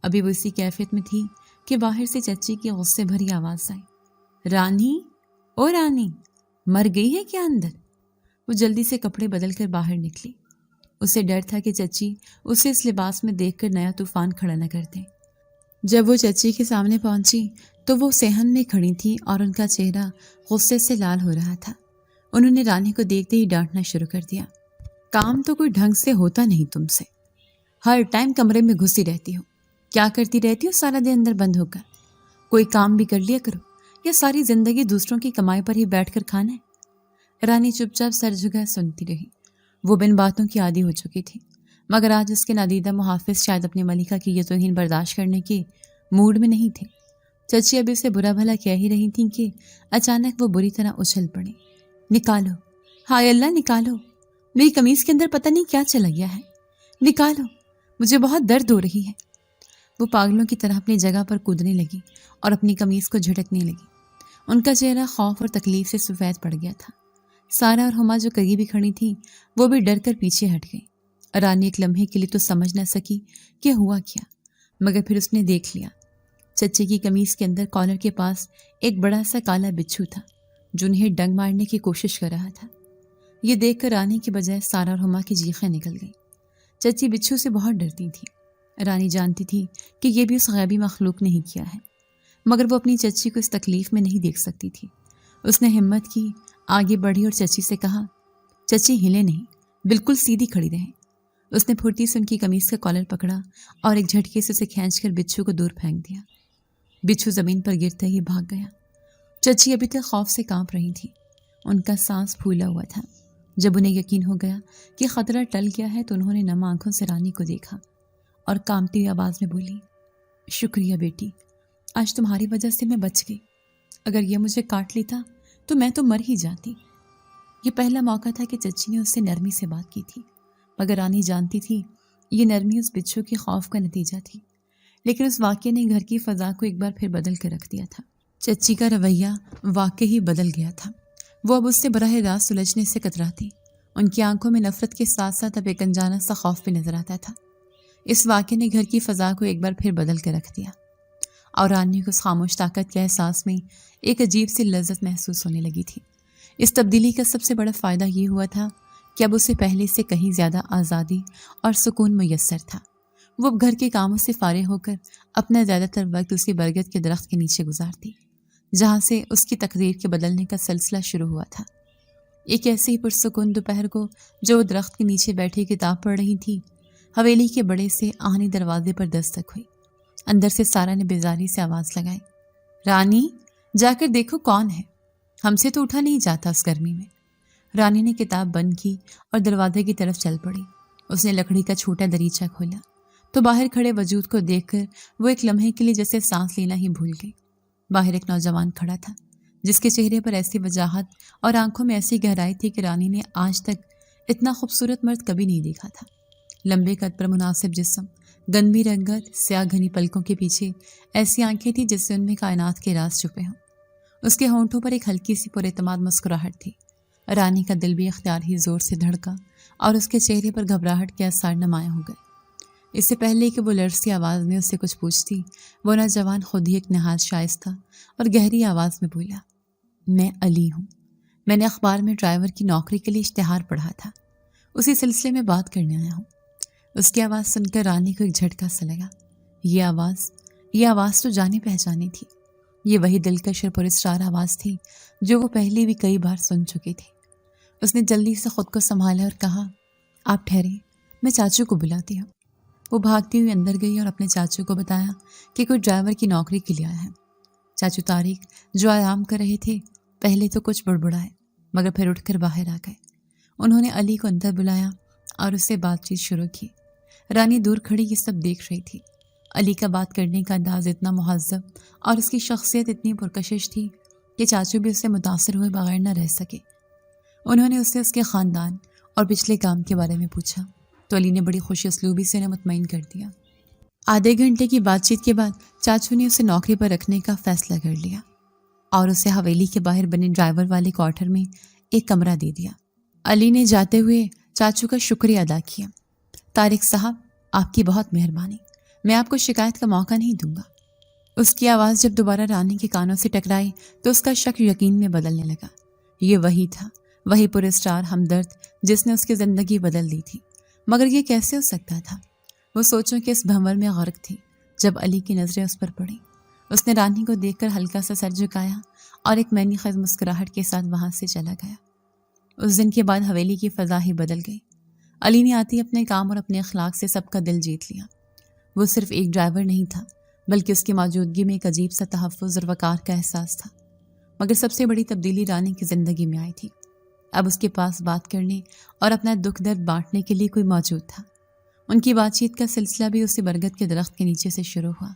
ابھی وہ اسی کیفیت میں تھی کہ باہر سے چچی کی غصے بھری آواز آئی، رانی، او رانی، مر گئی ہے کیا اندر؟ وہ جلدی سے کپڑے بدل کر باہر نکلی۔ اسے ڈر تھا کہ چچی اسے اس لباس میں دیکھ کر نیا طوفان کھڑا نہ کر دیں۔ جب وہ چچی کے سامنے پہنچی تو وہ صحن میں کھڑی تھی اور ان کا چہرہ غصے سے لال ہو رہا تھا۔ انہوں نے رانی کو دیکھتے ہی ڈانٹنا شروع کر دیا، کام تو کوئی ڈھنگ سے ہوتا نہیں تم سے، ہر ٹائم کمرے میں گھسی رہتی ہو، کیا کرتی رہتی ہو سارا دن اندر بند ہو کر؟ کوئی کام بھی کر لیا کرو، یا ساری زندگی دوسروں کی کمائی پر ہی بیٹھ کر کھانا ہے؟ رانی چپ چاپ سر جھکائے سنتی رہی۔ وہ بن باتوں کی عادی ہو چکی تھی، مگر آج اس کے نادیدہ محافظ شاید اپنی ملکہ کی یہ توہین برداشت کرنے کے موڈ میں نہیں تھے۔ چچی ابھی اسے برا بھلا کہہ ہی رہی تھیں کہ اچانک وہ بری طرح اچھل پڑی۔ نکالو، ہائے اللہ نکالو، میری قمیض کے اندر پتہ نہیں کیا چلا گیا ہے، نکالو، مجھے بہت درد ہو رہی ہے۔ وہ پاگلوں کی طرح اپنی جگہ پر کودنے لگی اور اپنی قمیص کو جھٹکنے لگی۔ ان کا چہرہ خوف اور تکلیف سے سفید پڑ گیا تھا۔ سارا اور ہما جو قریبی کھڑی تھیں وہ بھی ڈر کر پیچھے ہٹ گئی۔ رانی ایک لمحے کے لیے تو سمجھ نہ سکی کہ ہوا کیا، مگر پھر اس نے دیکھ لیا۔ چچے کی قمیص کے اندر کالر کے پاس ایک بڑا سا کالا بچھو تھا جو انہیں ڈنگ مارنے کی کوشش کر رہا تھا۔ یہ دیکھ کر رانی کے بجائے سارا اور ہما کی چیخیں نکل گئیں۔ چچی بچھو سے بہت ڈرتی تھی۔ رانی جانتی تھی کہ یہ بھی اس غیبی مخلوق نے ہی کیا ہے، مگر وہ اپنی چچی کو اس تکلیف میں نہیں دیکھ سکتی تھی۔ اس نے ہمت کی، آگے بڑھی اور چچی سے کہا، چچی ہلے نہیں، بالکل سیدھی کھڑی رہیں۔ اس نے پھرتی سے ان کی قمیص کا کالر پکڑا اور ایک جھٹکے سے اسے کھینچ کر بچھو کو دور پھینک دیا۔ بچھو زمین پر گرتے ہی بھاگ گیا۔ چچی ابھی تک خوف سے کانپ رہی تھی، ان کا سانس پھولا ہوا تھا۔ جب انہیں یقین ہو گیا کہ خطرہ ٹل گیا ہے تو انہوں نے نم آنکھوں سے رانی کو دیکھا اور کانپتی ہوئی آواز میں بولی، شکریہ بیٹی، آج تمہاری وجہ سے میں بچ گئی، اگر یہ مجھے کاٹ لیتا تو میں تو مر ہی جاتی۔ یہ پہلا موقع تھا کہ چچی نے اس سے نرمی سے بات کی تھی، مگر رانی جانتی تھی یہ نرمی اس بچھو کے خوف کا نتیجہ تھی۔ لیکن اس واقعے نے گھر کی فضا کو ایک بار پھر بدل کر رکھ دیا تھا۔ چچی کا رویہ واقعی ہی بدل گیا تھا۔ وہ اب اس سے براہ راست سلجھنے سے کتراتی۔ ان کی آنکھوں میں نفرت کے ساتھ ساتھ اب ایک انجانہ سا خوف بھی نظر آتا تھا۔ اس واقعے نے گھر کی فضا کو ایک بار پھر بدل کر رکھ دیا اور رانی کو اس خاموش طاقت کے احساس میں ایک عجیب سی لذت محسوس ہونے لگی تھی۔ اس تبدیلی کا سب سے بڑا فائدہ یہ ہوا تھا کہ اب اسے پہلے سے کہیں زیادہ آزادی اور سکون میسر تھا۔ وہ اب گھر کے کاموں سے فارغ ہو کر اپنا زیادہ تر وقت اسی برگد کے درخت کے نیچے گزارتی جہاں سے اس کی تقدیر کے بدلنے کا سلسلہ شروع ہوا تھا۔ ایک ایسے ہی پرسکون دوپہر کو جو وہ درخت کے نیچے بیٹھی کتاب پڑھ رہی تھی، حویلی کے بڑے سے آہنی دروازے پر دستک ہوئی۔ اندر سے سارا نے بیزاری سے آواز لگائی، رانی جا کر دیکھو کون ہے، ہم سے تو اٹھا نہیں جاتا اس گرمی میں۔ رانی نے کتاب بند کی اور دروازے کی طرف چل پڑی۔ اس نے لکڑی کا چھوٹا دریچہ کھولا تو باہر کھڑے وجود کو دیکھ کر وہ ایک لمحے کے لیے جیسے سانس لینا ہی بھول گئی۔ باہر ایک نوجوان کھڑا تھا جس کے چہرے پر ایسی وجاہت اور آنکھوں میں ایسی گہرائی تھی کہ رانی نے آج تک اتنا خوبصورت مرد کبھی نہیں دیکھا تھا۔ لمبے قد پر مناسب جسم، گندمی رنگت، سیاہ گھنی پلکوں کے پیچھے ایسی آنکھیں تھیں جس سے ان میں کائنات کے راز چھپے ہوں۔ اس کے ہونٹوں پر ایک ہلکی سی پر اعتماد مسکراہٹ تھی۔ رانی کا دل بھی اختیار ہی زور سے دھڑکا اور اس کے چہرے پر گھبراہٹ کے آثار نمایاں ہو گئے۔ اس سے پہلے کہ وہ لرزتی آواز میں اس سے کچھ پوچھتی، وہ نوجوان خود ہی ایک نہایت شائستہ اور گہری آواز میں بولا، میں علی ہوں، میں نے اخبار میں ڈرائیور کی نوکری کے لیے اشتہار پڑھا تھا، اسی سلسلے میں بات کرنے آیا ہوں۔ اس کی آواز سن کر رانی کو ایک جھٹکا سا لگا۔ یہ آواز تو جانی پہچانی تھی۔ یہ وہی دلکش اور پراسرار آواز تھی جو وہ پہلے بھی کئی بار سن چکی تھی۔ اس نے جلدی سے خود کو سنبھالا اور کہا، آپ ٹھہریں، میں چاچو کو بلاتی ہوں۔ وہ بھاگتی ہوئی اندر گئی اور اپنے چاچو کو بتایا کہ کوئی ڈرائیور کی نوکری کے لیے آیا ہے۔ چاچو طارق جو آرام کر رہے تھے پہلے تو کچھ بڑبڑائے مگر پھر اٹھ کر باہر آ گئے۔ انہوں نے علی کو اندر بلایا اور اس سے بات چیت شروع کی۔ رانی دور کھڑی یہ سب دیکھ رہی تھی۔ علی کا بات کرنے کا انداز اتنا مہذب اور اس کی شخصیت اتنی پرکشش تھی کہ چاچو بھی اس سے متاثر ہوئے بغیر نہ رہ سکے۔ انہوں نے اس سے اس کے خاندان اور پچھلے کام کے بارے میں پوچھا تو علی نے بڑی خوش اسلوبی سے انہیں مطمئن کر دیا۔ آدھے گھنٹے کی بات چیت کے بعد چاچو نے اسے نوکری پر رکھنے کا فیصلہ کر لیا اور اسے حویلی کے باہر بنے ڈرائیور والے کوارٹر میں ایک کمرہ دے دیا۔ علی نے جاتے ہوئے چاچو کا شکریہ ادا کیا۔ طارق صاحب، آپ کی بہت مہربانی، میں آپ کو شکایت کا موقع نہیں دوں گا۔ اس کی آواز جب دوبارہ رانی کے کانوں سے ٹکرائی تو اس کا شک یقین میں بدلنے لگا۔ یہ وہی تھا، وہی پراسرار ہمدرد جس نے اس کی زندگی بدل دی تھی، مگر یہ کیسے ہو سکتا تھا؟ وہ سوچوں کہ اس بھنور میں غرق تھی جب علی کی نظریں اس پر پڑیں۔ اس نے رانی کو دیکھ کر ہلکا سا سر جھکایا اور ایک معنی خیز مسکراہٹ کے ساتھ وہاں سے چلا گیا۔ اس دن کے بعد حویلی کی فضا ہی بدل گئی۔ علی نے آتی اپنے کام اور اپنے اخلاق سے سب کا دل جیت لیا۔ وہ صرف ایک ڈرائیور نہیں تھا بلکہ اس کی موجودگی میں ایک عجیب سا تحفظ اور وقار کا احساس تھا۔ مگر سب سے بڑی تبدیلی رانی کی زندگی میں آئی تھی۔ اب اس کے پاس بات کرنے اور اپنا دکھ درد بانٹنے کے لیے کوئی موجود تھا۔ ان کی بات چیت کا سلسلہ بھی اسی برگد کے درخت کے نیچے سے شروع ہوا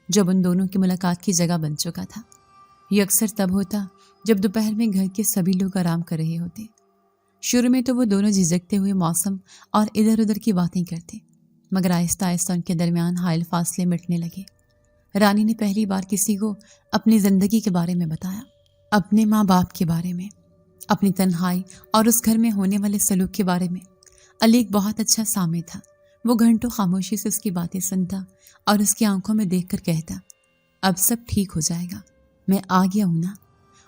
جب ان دونوں کی ملاقات کی جگہ بن چکا تھا۔ یہ اکثر تب ہوتا جب دوپہر میں گھر کے سبھی لوگ آرام کر رہے ہوتے۔ شروع میں تو وہ دونوں جھجکتے ہوئے موسم اور ادھر ادھر کی باتیں کرتے، مگر آہستہ آہستہ ان کے درمیان حائل فاصلے مٹنے لگے۔ رانی نے پہلی بار کسی کو اپنی زندگی کے بارے میں بتایا، اپنے ماں باپ کے بارے میں، اپنی تنہائی اور اس گھر میں ہونے والے سلوک کے بارے میں۔ علی ایک بہت اچھا سامع تھا۔ وہ گھنٹوں خاموشی سے اس کی باتیں سنتا اور اس کی آنکھوں میں دیکھ کر کہتا، اب سب ٹھیک ہو جائے گا، میں آ گیا ہوں نا۔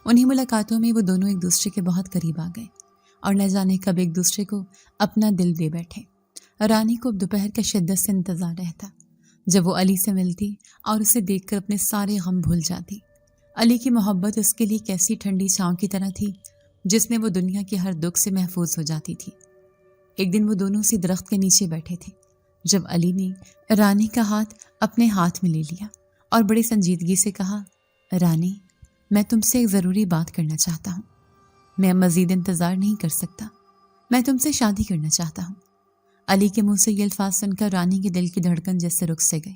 انہیں ملاقاتوں میں وہ دونوں ایک دوسرے کے بہت قریب آ گئے اور نہ جانے کب ایک دوسرے کو اپنا دل دے بیٹھے۔ رانی کو اب دوپہر کا شدت سے انتظار رہتا، جب وہ علی سے ملتی اور اسے دیکھ کر اپنے سارے غم بھول جاتی۔ علی کی محبت اس کے لیے کیسی ٹھنڈی چھاؤں کی طرح تھی جس میں وہ دنیا کے ہر دکھ سے محفوظ ہو جاتی تھی۔ ایک دن وہ دونوں اسی درخت کے نیچے بیٹھے تھے جب علی نے رانی کا ہاتھ اپنے ہاتھ میں لے لیا اور بڑی سنجیدگی سے کہا، رانی، میں تم سے ایک ضروری بات کرنا چاہتا ہوں۔ میں مزید انتظار نہیں کر سکتا، میں تم سے شادی کرنا چاہتا ہوں۔ علی کے منہ سے یہ الفاظ سن کر رانی کے دل کی دھڑکن جیسے رک سے گئی۔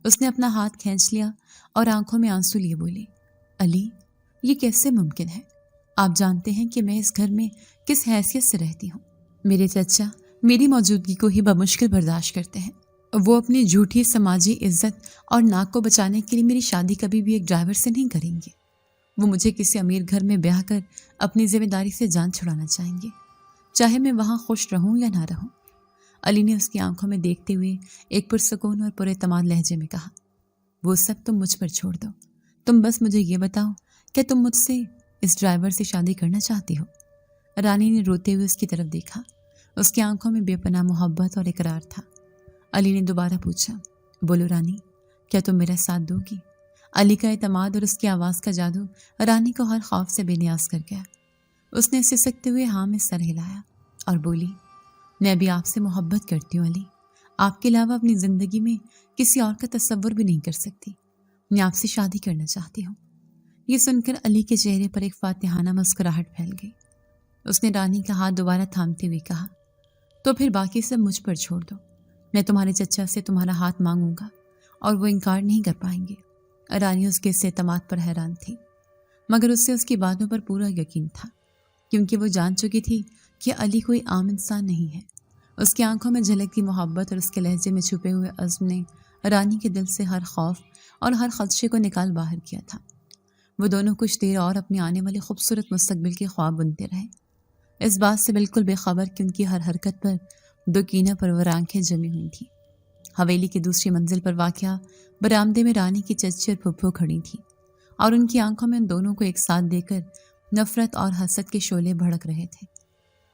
اس نے اپنا ہاتھ کھینچ لیا اور آنکھوں میں آنسو لیے بولی، علی، یہ کیسے ممکن ہے؟ آپ جانتے ہیں کہ میں اس گھر میں کس حیثیت سے رہتی ہوں۔ میرے چچا میری موجودگی کو ہی بمشکل برداشت کرتے ہیں۔ وہ اپنی جھوٹی سماجی عزت اور ناک کو بچانے کے لیے میری شادی کبھی بھی ایک ڈرائیور سے نہیں کریں گے۔ وہ مجھے کسی امیر گھر میں بیاہ کر اپنی ذمہ داری سے جان چھڑانا چاہیں گے، چاہے میں وہاں خوش رہوں یا نہ رہوں۔ علی نے اس کی آنکھوں میں دیکھتے ہوئے ایک پرسکون اور پراعتماد لہجے میں کہا، وہ سب تم مجھ پر چھوڑ دو، تم بس مجھے یہ بتاؤ کہ تم مجھ سے اس ڈرائیور سے شادی کرنا چاہتی ہو۔ رانی نے روتے ہوئے اس کی طرف دیکھا، اس کی آنکھوں میں بے پناہ محبت اور اقرار تھا۔ علی نے دوبارہ پوچھا، بولو رانی، کیا تم میرا ساتھ دو گی؟ علی کا اعتماد اور اس کی آواز کا جادو رانی کو ہر خوف سے بے نیاز کر گیا۔ اس نے سسکتے ہوئے ہاں میں سر ہلایا اور بولی، میں بھی آپ سے محبت کرتی ہوں علی، آپ کے علاوہ اپنی زندگی میں کسی اور کا تصور بھی نہیں کر سکتی۔ میں آپ سے شادی کرنا چاہتی ہوں۔ یہ سن کر علی کے چہرے پر ایک فاتحانہ مسکراہٹ پھیل گئی۔ اس نے رانی کا ہاتھ دوبارہ تھامتے ہوئے کہا، تو پھر باقی سب مجھ پر چھوڑ دو۔ میں تمہارے چچا سے تمہارا ہاتھ مانگوں گا اور وہ انکار نہیں کر پائیں گے۔ رانی اس کے اس اعتماد پر حیران تھی، مگر اس سے اس کی باتوں پر پورا یقین تھا، کیونکہ وہ جان چکی تھی کہ علی کوئی عام انسان نہیں ہے۔ اس کی آنکھوں میں جھلکتی محبت اور اس کے لہجے میں چھپے ہوئے عزم نے رانی کے دل سے ہر خوف اور ہر خدشے کو نکال باہر کیا تھا۔ وہ دونوں کچھ دیر اور اپنے آنے والے خوبصورت مستقبل کے خواب بنتے رہے، اس بات سے بالکل بے خبر کہ ان کی ہر حرکت پر دو کینہ پرور آنکھیں جمی ہوئی تھیں۔ حویلی کی دوسری منزل پر واقع برآمدے میں رانی کی چچی اور پھپھو کھڑی تھیں اور ان کی آنکھوں میں ان دونوں کو ایک ساتھ دے کر نفرت اور حسد کے شعلے بھڑک رہے تھے۔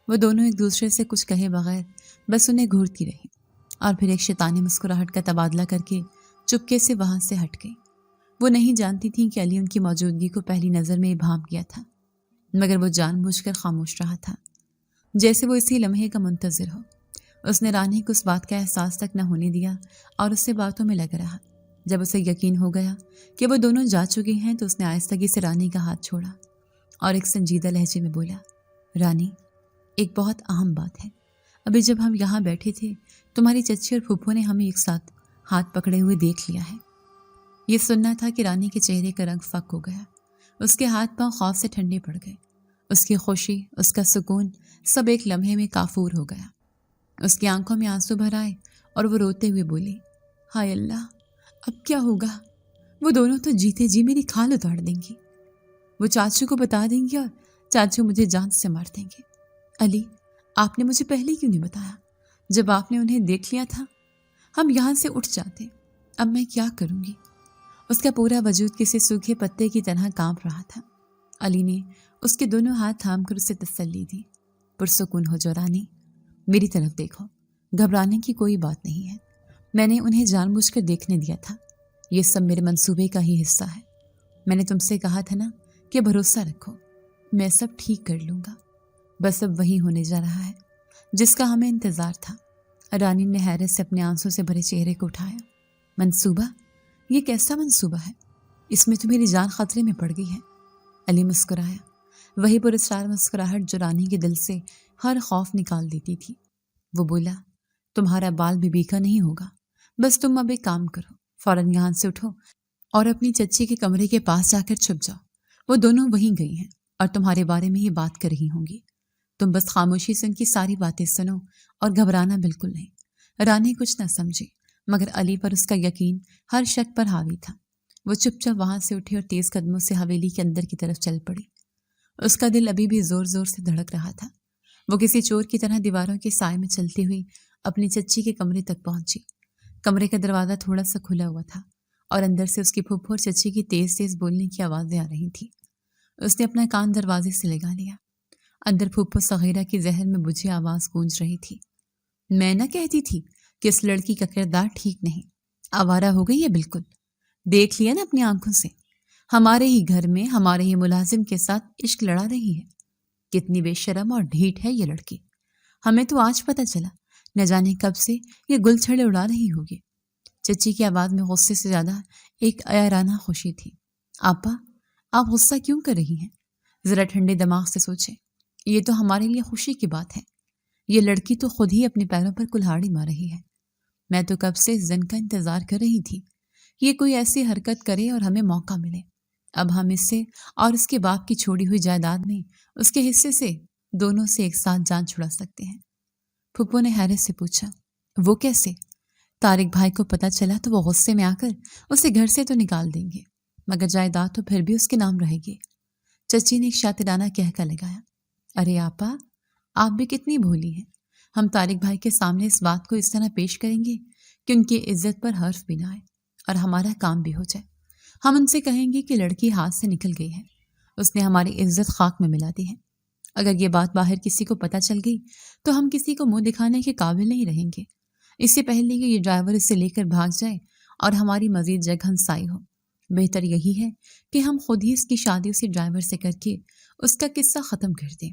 وہ دونوں ایک دوسرے سے کچھ کہے بغیر بس انہیں گھورتی رہی اور پھر ایک شیطانی مسکراہٹ کا تبادلہ کر کے چپکے سے وہاں سے ہٹ گئی۔ وہ نہیں جانتی تھیں کہ علی ان کی موجودگی کو پہلی نظر میں ابہام کیا تھا، مگر وہ جان بوجھ کر خاموش رہا تھا، جیسے وہ اسی لمحے کا منتظر ہو۔ اس نے رانی کو اس بات کا احساس تک نہ ہونے دیا اور اس سے باتوں میں لگ رہا۔ جب اسے یقین ہو گیا کہ وہ دونوں جا چکے ہیں تو اس نے آہستگی سے رانی کا ہاتھ چھوڑا اور ایک سنجیدہ لہجے میں بولا، رانی، ایک بہت اہم بات ہے۔ ابھی جب ہم یہاں بیٹھے تھے تمہاری چچی اور پھپھو نے ہمیں ایک ساتھ ہاتھ پکڑے ہوئے دیکھ لیا ہے۔ یہ سننا تھا کہ رانی کے چہرے کا رنگ فک ہو گیا، اس کے ہاتھ پاؤں خوف سے ٹھنڈے پڑ گئے، اس کی خوشی، اس کا سکون سب ایک لمحے میں کافور ہو گیا۔ اس کی آنکھوں میں آنسو بھر آئے اور وہ روتے ہوئے بولی، ہائے اللہ، اب کیا ہوگا؟ وہ دونوں تو جیتے جی میری کھال اتار دیں گی، وہ چاچو کو بتا دیں گے اور چاچو مجھے جان سے مار دیں گے۔ علی، آپ نے مجھے پہلے کیوں نہیں بتایا؟ جب آپ نے انہیں دیکھ لیا تھا ہم یہاں سے اٹھ جاتے۔ اب میں کیا کروں گی؟ اس کا پورا وجود کسی سوکھے پتے کی طرح کانپ رہا تھا۔ علی نے اس کے دونوں ہاتھ تھام کر اسے تسلی دی، پرسکون ہو جو رانی، میری طرف دیکھو، گھبرانے کی کوئی بات نہیں ہے، میں نے انہیں جان بوجھ کر دیکھنے دیا تھا، یہ سب میرے منصوبے کا ہی حصہ ہے۔ میں نے تم سے کہا تھا نا کہ بھروسہ رکھو، میں سب ٹھیک کر لوں گا، بس اب وہی ہونے جا رہا ہے جس کا ہمیں انتظار تھا۔ رانی نے حیرت سے اپنے آنسوں سے بھرے چہرے کو اٹھایا، منصوبہ؟ یہ کیسا منصوبہ ہے؟ اس میں تو میری جان خطرے میں پڑ گئی ہے۔ علی مسکرایا، وہی پراسرار مسکراہٹ جو رانی کے دل سے ہر خوف نکال دیتی تھی۔ وہ بولا، تمہارا بال بھی بیکا نہیں ہوگا، بس تم اب ایک کام کرو، فوراً یہاں سے اٹھو اور اپنی چچی کے کمرے کے پاس جا کر چھپ جاؤ، وہ دونوں وہیں گئی ہیں اور تمہارے بارے میں ہی بات کر رہی ہوں گی۔ تم بس خاموشی سے ان کی ساری باتیں سنو اور گھبرانا بالکل نہیں۔ رانی کچھ نہ سمجھی، مگر علی پر اس کا یقین ہر شک پر حاوی تھا۔ وہ چپ چاپ وہاں سے اٹھی اور تیز قدموں سے حویلی کے اندر کی طرف چل پڑی۔ اس کا دل ابھی بھی زور زور سے دھڑک رہا تھا۔ وہ کسی چور کی طرح دیواروں کے سائے میں چلتی ہوئی اپنی چچی کے کمرے تک پہنچی۔ کمرے کا دروازہ تھوڑا سا کھلا ہوا تھا اور اندر سے اس کی پھپھو اور چچی کی تیز تیز بولنے کی آوازیں آ رہی تھیں۔ اس نے اپنا کان دروازے سے لگا لیا۔ اندر پھپھو صغیرہ کی ذہن میں بجھی آواز گونج رہی تھی، میں نہ کہتی تھی کہ اس لڑکی کا کردار ٹھیک نہیں، آوارہ ہو گئی ہے بالکل۔ دیکھ لیا نا اپنی آنکھوں سے، ہمارے ہی گھر میں ہمارے ہی ملازم کے ساتھ عشق لڑا رہی ہے۔ کتنی بے شرم اور ڈھیٹ ہے یہ لڑکی، ہمیں تو آج پتہ چلا، نہ جانے کب سے یہ گل چھڑے اڑا رہی ہوگی۔ چچی کی آواز میں غصے سے زیادہ ایک عیارانہ خوشی تھی۔ آپا، آپ غصہ کیوں کر رہی ہیں؟ ذرا ٹھنڈے دماغ سے سوچیں، یہ تو ہمارے لیے خوشی کی بات ہے۔ یہ لڑکی تو خود ہی اپنے پیروں پر کلہاڑی مار رہی ہے۔ میں تو کب سے اس دن کا انتظار کر رہی تھی، یہ کوئی ایسی حرکت کرے اور ہمیں موقع ملے۔ اب ہم اس سے اور اس کے باپ کی چھوڑی ہوئی جائیداد میں اس کے حصے سے دونوں سے ایک ساتھ جان چھڑا سکتے ہیں۔ پھپھو نے حیرت سے پوچھا، وہ کیسے؟ طارق بھائی کو پتہ چلا تو وہ غصے میں آ کر اسے گھر سے تو نکال دیں گے، مگر جائیداد تو پھر بھی اس کے نام رہے گی۔ چچی نے ایک شاطرانہ کہکا لگایا، ارے آپا، آپ بھی کتنی بھولی ہیں۔ ہم طارق بھائی کے سامنے اس بات کو اس طرح پیش کریں گے کہ ان کی عزت پر حرف بھی نہ آئے اور ہمارا کام بھی ہو جائے۔ ہم ان سے کہیں گے کہ لڑکی ہاتھ سے نکل گئی ہے، اس نے ہماری عزت خاک میں ملا دی ہے۔ اگر یہ بات باہر کسی کو پتہ چل گئی تو ہم کسی کو منہ دکھانے کے قابل نہیں رہیں گے۔ اس سے پہلے کہ یہ ڈرائیور اسے لے کر بھاگ جائے اور ہماری مزید جگ ہنسائی ہو، بہتر یہی ہے کہ ہم خود ہی اس کی شادی اسی ڈرائیور سے کر کے اس کا قصہ ختم کر دیں۔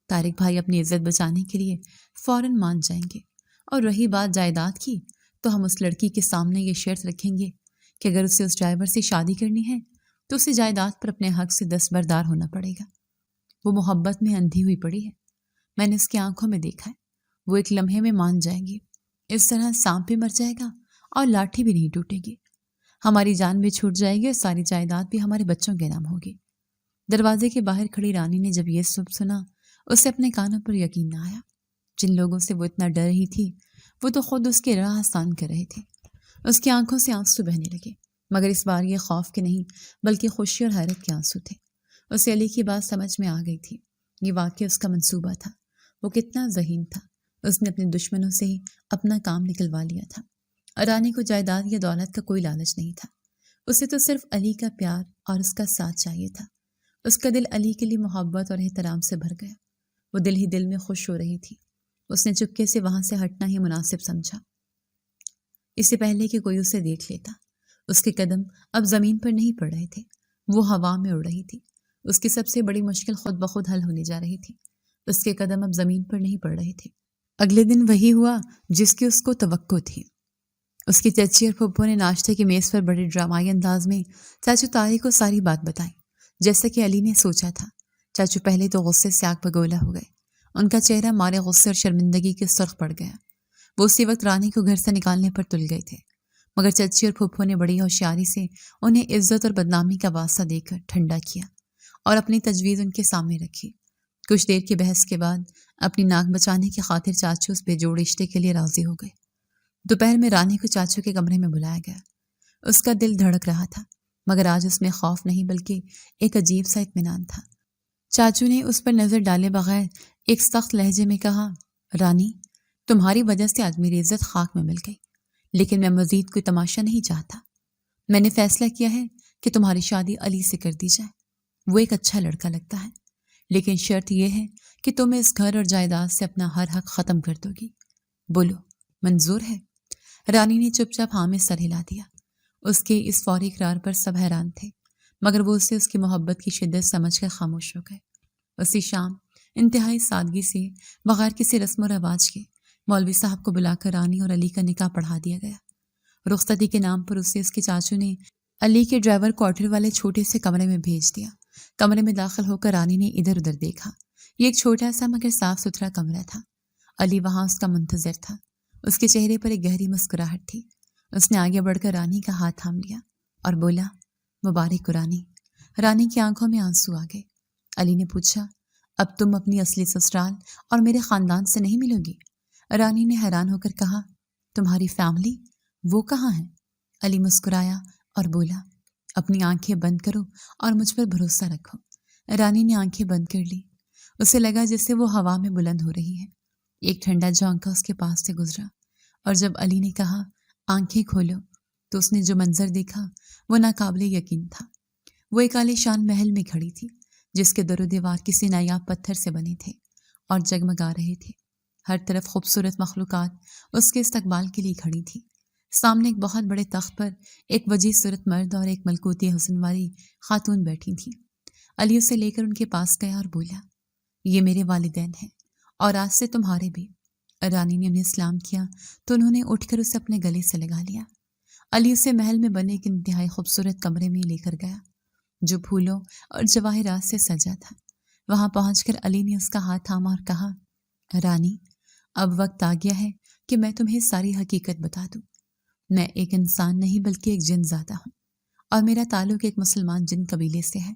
طارق بھائی اپنی عزت بچانے کے لیے فوراً مان جائیں گے، اور رہی بات جائیداد کی تو ہم اس لڑکی کے سامنے یہ شرط رکھیں گے کہ اگر اسے اس ڈرائیور سے شادی کرنی ہے تو اسے جائیداد پر اپنے حق سے دستبردار ہونا پڑے گا۔ وہ محبت میں اندھی ہوئی پڑی ہے، میں نے اس کی آنکھوں میں دیکھا ہے، وہ ایک لمحے میں مان جائیں گی۔ اس طرح سانپ بھی مر جائے گا اور لاٹھی بھی نہیں ٹوٹے گی، ہماری جان بھی چھوٹ جائے گی اور ساری جائیداد بھی ہمارے بچوں کے نام ہوگی۔ دروازے کے باہر کھڑی رانی نے جب یہ سب سنا، اسے اپنے کانوں پر یقین نہ آیا۔ جن لوگوں سے وہ اتنا ڈر رہی تھی وہ تو خود اس کے راہ آسان کر رہے تھے۔ اس کی آنکھوں سے آنسو بہنے لگے، مگر اس بار یہ خوف کے نہیں بلکہ خوشی اور حیرت کے آنسو تھے۔ اسے علی کی بات سمجھ میں آ گئی تھی، یہ واقعہ اس کا منصوبہ تھا۔ وہ کتنا ذہین تھا، اس نے اپنے دشمنوں سے ہی اپنا کام نکلوا لیا تھا۔ رانی کو جائیداد یا دولت کا کوئی لالچ نہیں تھا، اسے تو صرف علی کا پیار اور اس کا ساتھ چاہیے تھا۔ اس کا دل علی کے لیے محبت اور احترام سے بھر گیا، وہ دل ہی دل میں خوش ہو رہی تھی۔ اس نے چپکے سے وہاں سے ہٹنا ہی مناسب سمجھا، اس سے پہلے کہ کوئی اسے دیکھ لیتا۔ اس کے قدم اب زمین پر نہیں پڑ رہے تھے، وہ ہوا میں اڑ رہی تھی۔ اس کی سب سے بڑی مشکل خود بخود حل ہونے جا رہی تھی، اس کے قدم اب زمین پر نہیں پڑ رہے تھے۔ اگلے دن وہی ہوا جس کی اس کو توقع تھی۔ اس کی چچی اور پھپھو نے ناشتے کی میز پر بڑے ڈرامائی انداز میں چاچو طارق کو ساری بات بتائی، جیسا کہ علی نے سوچا تھا۔ چاچو پہلے تو غصے سے آگ بگولا ہو گئے، ان کا چہرہ مارے غصے اور شرمندگی کے سرخ پڑ گیا۔ وہ اسی وقت رانی کو گھر سے نکالنے پر تل گئے تھے، مگر چچی اور پھپھو نے بڑی ہوشیاری سے انہیں عزت اور بدنامی کا واسطہ دے کر ٹھنڈا کیا اور اپنی تجویز ان کے سامنے رکھی۔ کچھ دیر کی بحث کے بعد اپنی ناک بچانے کی خاطر چاچو اس بے جوڑ رشتے کے لیے راضی ہو گئے۔ دوپہر میں رانی کو چاچو کے کمرے میں بلایا گیا۔ اس کا دل دھڑک رہا تھا، مگر آج اس میں خوف نہیں بلکہ ایک عجیب سا اطمینان تھا۔ چاچو نے اس پر نظر ڈالے بغیر ایک سخت لہجے میں کہا، رانی، تمہاری وجہ سے آج میری عزت خاک میں مل گئی، لیکن میں مزید کوئی تماشا نہیں چاہتا۔ میں نے فیصلہ کیا ہے کہ تمہاری شادی علی سے کر دی جائے، وہ ایک اچھا لڑکا لگتا ہے، لیکن شرط یہ ہے کہ تم اس گھر اور جائیداد سے اپنا ہر حق ختم کر دو گی۔ بولو، منظور ہے؟ رانی نے چپ چاپ ہاں میں سر ہلا دیا۔ اس کے اس فوری اقرار پر سب حیران تھے، مگر وہ اسے اس کی محبت کی شدت سمجھ کر خاموش ہو گئے۔ اسی شام انتہائی سادگی سے بغیر کسی رسم و رواج کے مولوی صاحب کو بلا کر رانی اور علی کا نکاح پڑھا دیا گیا۔ رخصتی کے نام پر اسے اس کے چاچو نے علی کے ڈرائیور کوارٹر والے چھوٹے سے کمرے میں بھیج دیا۔ کمرے میں داخل ہو کر رانی نے ادھر ادھر دیکھا۔ یہ ایک چھوٹا سا مگر صاف ستھرا کمرہ تھا۔ علی وہاں اس کا منتظر تھا، اس کے چہرے پر ایک گہری مسکراہٹ تھی۔ اس نے آگے بڑھ کر رانی کا ہاتھ تھام لیا اور بولا، مبارک ہو رانی۔ رانی کی آنکھوں میں آنسو آ گئے۔ علی نے پوچھا، اب تم اپنی اصلی سسرال اور میرے خاندان سے نہیں ملو گی؟ رانی نے حیران ہو کر کہا۔ تمہاری فیملی وہ کہاں ہے؟ علی مسکرایا اور بولا، اپنی آنکھیں بند کرو اور مجھ پر بھروسہ رکھو۔ رانی نے آنکھیں بند کر لی۔ اسے لگا جیسے وہ ہوا میں بلند ہو رہی ہے۔ ایک ٹھنڈا جھونکا اس کے پاس سے گزرا، اور جب علی نے کہا آنکھیں کھولو تو اس نے جو منظر دیکھا وہ ناقابل یقین تھا۔ وہ ایک عالیشان محل میں کھڑی تھی جس کے در و دیوار کسی نایاب پتھر سے بنے تھے اور جگمگا رہے تھے۔ ہر طرف خوبصورت مخلوقات اس کے استقبال کے لیے کھڑی تھی۔ سامنے ایک بہت بڑے تخت پر ایک وجیح صورت مرد اور ایک ملکوتی حسن والی خاتون بیٹھی تھی۔ علی اسے لے کر ان کے پاس گیا اور بولا، یہ میرے والدین ہیں اور آج سے تمہارے بھی۔ رانی نے انہیں سلام کیا تو انہوں نے اٹھ کر اسے اپنے گلے سے لگا لیا۔ علی اسے محل میں بنے ایک انتہائی خوبصورت کمرے میں لے کر گیا جو پھولوں اور جواہرات سے سجا تھا۔ وہاں پہنچ کر علی نے اس کا ہاتھ تھاما اور کہا، رانی، اب وقت آ گیا ہے کہ میں تمہیں ساری حقیقت بتا دوں۔ میں ایک انسان نہیں بلکہ ایک جن زادہ ہوں، اور میرا تعلق ایک مسلمان جن قبیلے سے ہے۔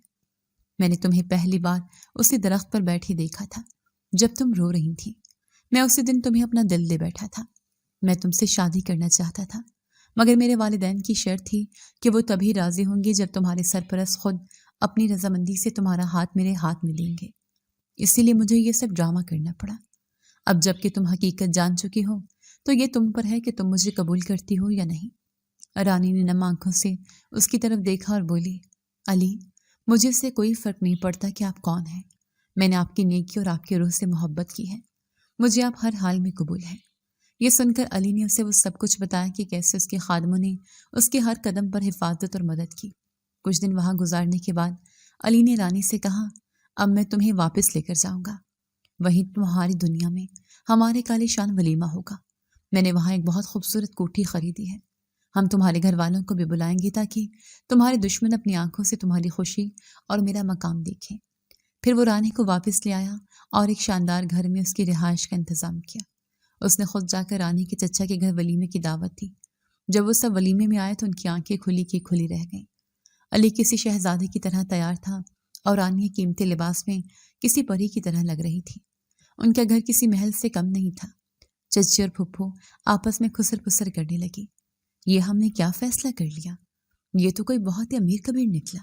میں نے تمہیں پہلی بار اسی درخت پر بیٹھی دیکھا تھا جب تم رو رہی تھی۔ میں اسی دن تمہیں اپنا دل دے بیٹھا تھا۔ میں تم سے شادی کرنا چاہتا تھا، مگر میرے والدین کی شرط تھی کہ وہ تبھی راضی ہوں گے جب تمہارے سرپرست خود اپنی رضامندی سے تمہارا ہاتھ میرے ہاتھ میں لیں گے۔ اسی لیے مجھے یہ سب ڈرامہ کرنا پڑا۔ اب جب کہ تم حقیقت جان چکی ہو تو یہ تم پر ہے کہ تم مجھے قبول کرتی ہو یا نہیں۔ رانی نے نم آنکھوں سے اس کی طرف دیکھا اور بولی، علی، مجھے اس سے کوئی فرق نہیں پڑتا کہ آپ کون ہیں۔ میں نے آپ کی نیکی اور آپ کی روح سے محبت کی ہے۔ مجھے آپ ہر حال میں قبول ہیں۔ یہ سن کر علی نے اسے وہ سب کچھ بتایا کہ کیسے اس کے خادموں نے اس کے ہر قدم پر حفاظت اور مدد کی۔ کچھ دن وہاں گزارنے کے بعد علی نے رانی سے کہا، اب میں تمہیں واپس لے کر جاؤں گا۔ وہیں تمہاری دنیا میں ہمارے کالے شان ولیمہ ہوگا۔ میں نے وہاں ایک بہت خوبصورت کوٹھی خریدی ہے۔ ہم تمہارے گھر والوں کو بھی بلائیں گے تاکہ تمہارے دشمن اپنی آنکھوں سے تمہاری خوشی اور میرا مقام دیکھیں۔ پھر وہ رانی کو واپس لے آیا اور ایک شاندار گھر میں اس کی رہائش کا انتظام کیا۔ اس نے خود جا کر رانی کے چچا کے گھر ولیمے کی دعوت دی۔ جب وہ سب ولیمے میں آئے تو ان کی آنکھیں کھلی کی کھلی رہ گئیں۔ علی کسی شہزادے کی طرح تیار تھا اور رانی قیمتی لباس میں کسی پری کی طرح لگ رہی تھی۔ ان کا گھر کسی محل سے کم نہیں تھا۔ چچی اور پھپھو آپس میں خسر پسر کرنے لگی، یہ ہم نے کیا فیصلہ کر لیا؟ یہ تو کوئی بہت ہی امیر کبیر نکلا۔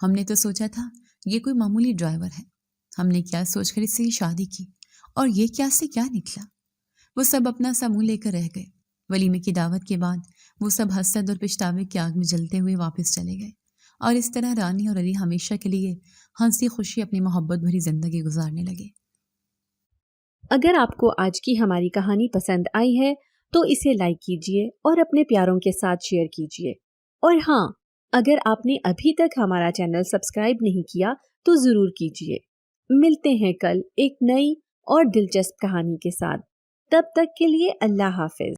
ہم نے تو سوچا تھا یہ کوئی معمولی ڈرائیور ہے۔ ہم نے کیا سوچ کر اس سے شادی کی، اور یہ کیا سے کیا نکلا۔ وہ سب اپنا سا منہ لے کر رہ گئے۔ ولیمے کی دعوت کے بعد وہ سب حسد اور پچھتاوے کی آگ میں جلتے ہوئے واپس چلے گئے، اور اس طرح رانی اور علی ہمیشہ کے لیے ہنسی خوشی اپنی محبت بھری زندگی گزارنے لگے۔ اگر آپ کو آج کی ہماری کہانی پسند آئی ہے تو اسے لائک کیجیے اور اپنے پیاروں کے ساتھ شیئر کیجیے، اور ہاں، اگر آپ نے ابھی تک ہمارا چینل سبسکرائب نہیں کیا تو ضرور کیجیے۔ ملتے ہیں کل ایک نئی اور دلچسپ کہانی کے ساتھ۔ تب تک کے لیے اللہ حافظ۔